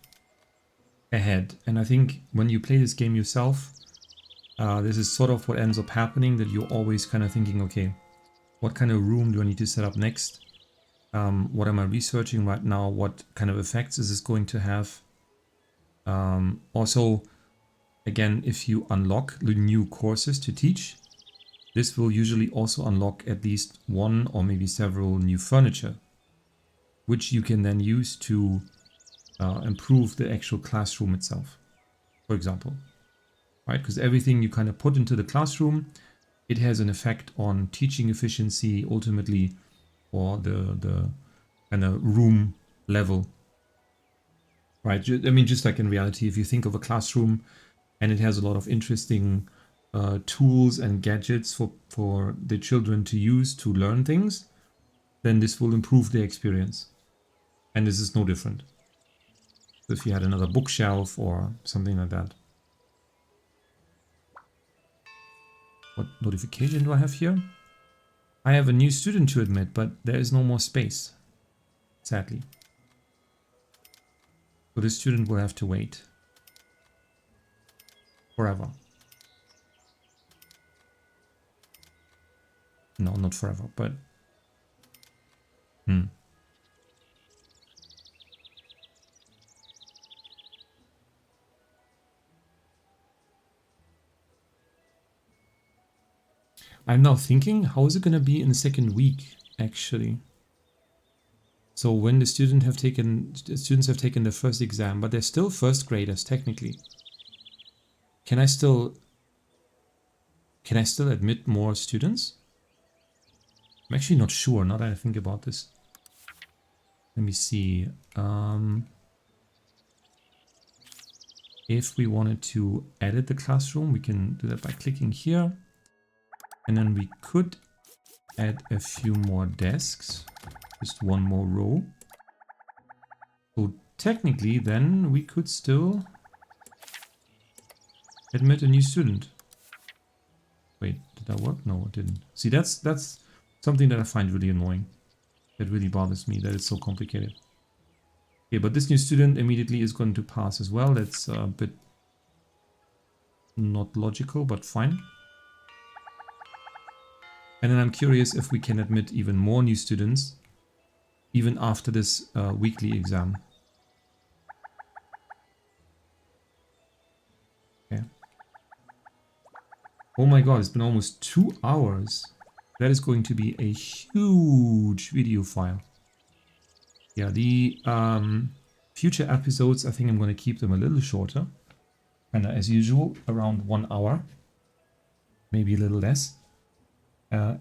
ahead. And I think when you play this game yourself, this is sort of what ends up happening, that you're always kind of thinking, okay, what kind of room do I need to set up next? What am I researching right now? What kind of effects is this going to have? Also, again, if you unlock the new courses to teach, this will usually also unlock at least one or maybe several new furniture, which you can then use to improve the actual classroom itself, for example. Right? Because everything you kind of put into the classroom, it has an effect on teaching efficiency ultimately, or the kind of room level. Right? I mean, just like in reality, if you think of a classroom and it has a lot of interesting tools and gadgets for the children to use to learn things, then this will improve their experience. And this is no different. If you had another bookshelf or something like that. What notification do I have here? I have a new student to admit, but there is no more space, sadly. So this student will have to wait forever. No, not forever, but... I'm now thinking, how is it going to be in the second week, actually? So when the students have taken their first exam, but they're still first graders, technically. Can I still admit more students? I'm actually not sure, now that I think about this. Let me see. If we wanted to edit the classroom, we can do that by clicking here. And then we could add a few more desks. Just one more row. So technically then we could still admit a new student. Wait, did that work? No, it didn't. See, that's something that I find really annoying. That really bothers me, that it's so complicated. Okay, but this new student immediately is going to pass as well. That's a bit not logical, but fine. And then I'm curious if we can admit even more new students, even after this weekly exam. Okay. Oh my god, it's been almost 2 hours. That is going to be a huge video file. Yeah, the future episodes, I think I'm going to keep them a little shorter. And as usual, around 1 hour. Maybe a little less.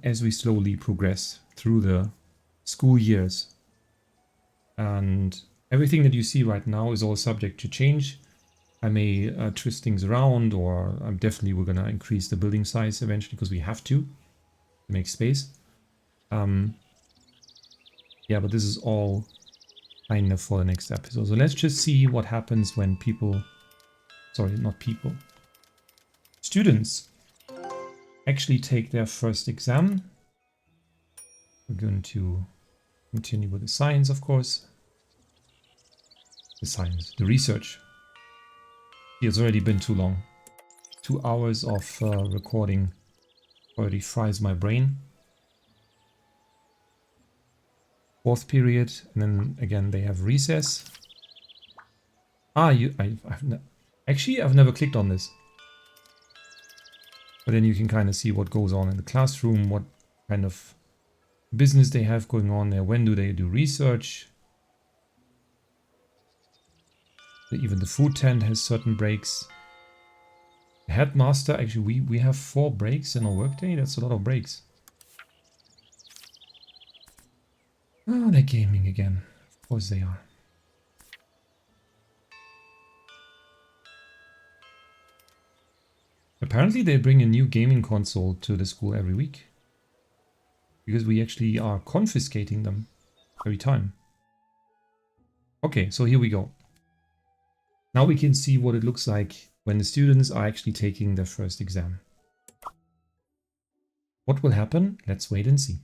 As we slowly progress through the school years. And everything that you see right now is all subject to change. I may twist things around, or definitely we're going to increase the building size eventually because we have to make space. Yeah, but this is all kind of for the next episode. So let's just see what happens when people, sorry, not people, students actually take their first exam. We're going to continue with the science, of course. The science, the research. It's already been too long. 2 hours of recording already fries my brain. Fourth period, and then again they have recess. Actually, I've never clicked on this. But then you can kind of see what goes on in the classroom, what kind of business they have going on there, when do they do research. Even the food tent has certain breaks. The headmaster, actually we have 4 breaks in a workday, that's a lot of breaks. Oh, they're gaming again. Of course they are. Apparently they bring a new gaming console to the school every week. Because we actually are confiscating them every time. Okay, so here we go. Now we can see what it looks like when the students are actually taking their first exam. What will happen? Let's wait and see.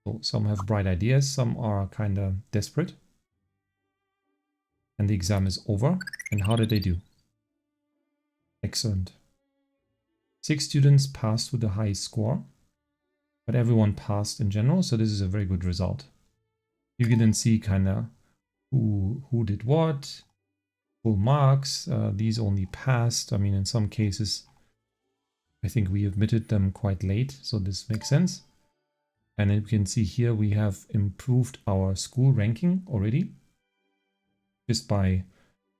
So some have bright ideas, some are kind of desperate. And the exam is over. And how did they do? Excellent. 6 students passed with a high score, but everyone passed in general, so this is a very good result. You can then see kind of who did what, full marks. These only passed. I mean, in some cases, I think we admitted them quite late, so this makes sense. And you can see here we have improved our school ranking already, just by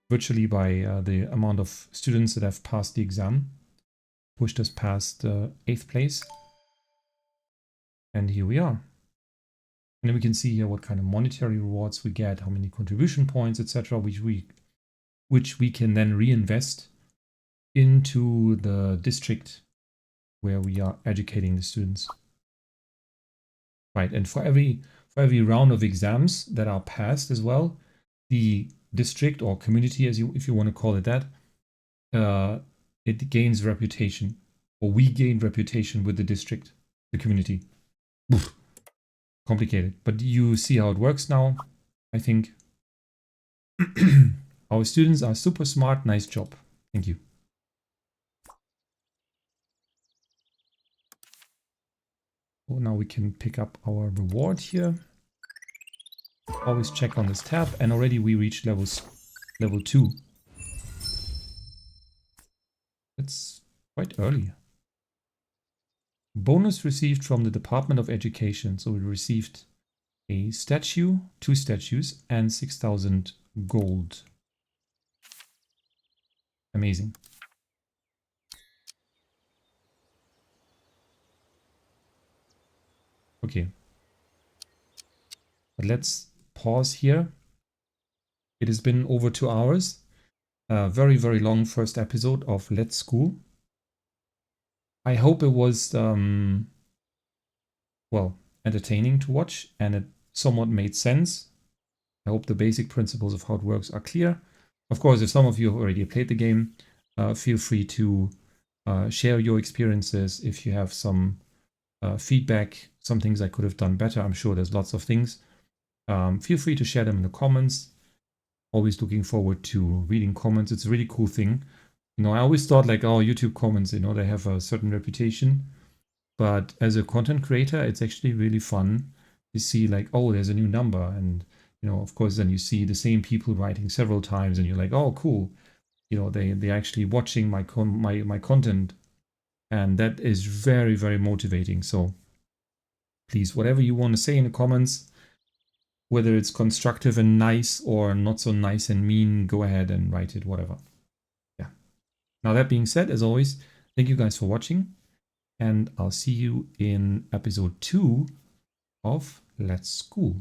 virtually by the amount of students that have passed the exam, pushed us past 8th place. And here we are. And then we can see here what kind of monetary rewards we get, how many contribution points, etc., which we can then reinvest into the district where we are educating the students. Right, and for every round of exams that are passed as well, the district or community, if you want to call it that, it gains reputation, or we gain reputation with the district, the community. Oof. Complicated, but you see how it works now, I think. Our students are super smart. Nice job. Thank you. So now we can pick up our reward here. Always check on this tab, and already we reached level 2. That's quite early. Bonus received from the Department of Education. So we received a statue, 2 statues, and 6,000 gold. Amazing. Okay. But let's pause here. It has been over 2 hours. A very, very long first episode of Let's School. I hope it was, well, entertaining to watch, and it somewhat made sense. I hope the basic principles of how it works are clear. Of course, if some of you have already played the game, feel free to share your experiences. If you have some feedback, some things I could have done better, I'm sure there's lots of things. Feel free to share them in the comments. Always looking forward to reading comments. It's a really cool thing. You know, I always thought like, oh, YouTube comments, you know, they have a certain reputation. But as a content creator, it's actually really fun to see like, oh, there's a new number. And, you know, of course, then you see the same people writing several times and you're like, oh, cool. You know, they're actually watching my content. And that is very, very motivating. So please, whatever you want to say in the comments, whether it's constructive and nice or not so nice and mean, go ahead and write it, whatever. Yeah. Now that being said, as always, thank you guys for watching, and I'll see you in episode 2 of Let's School.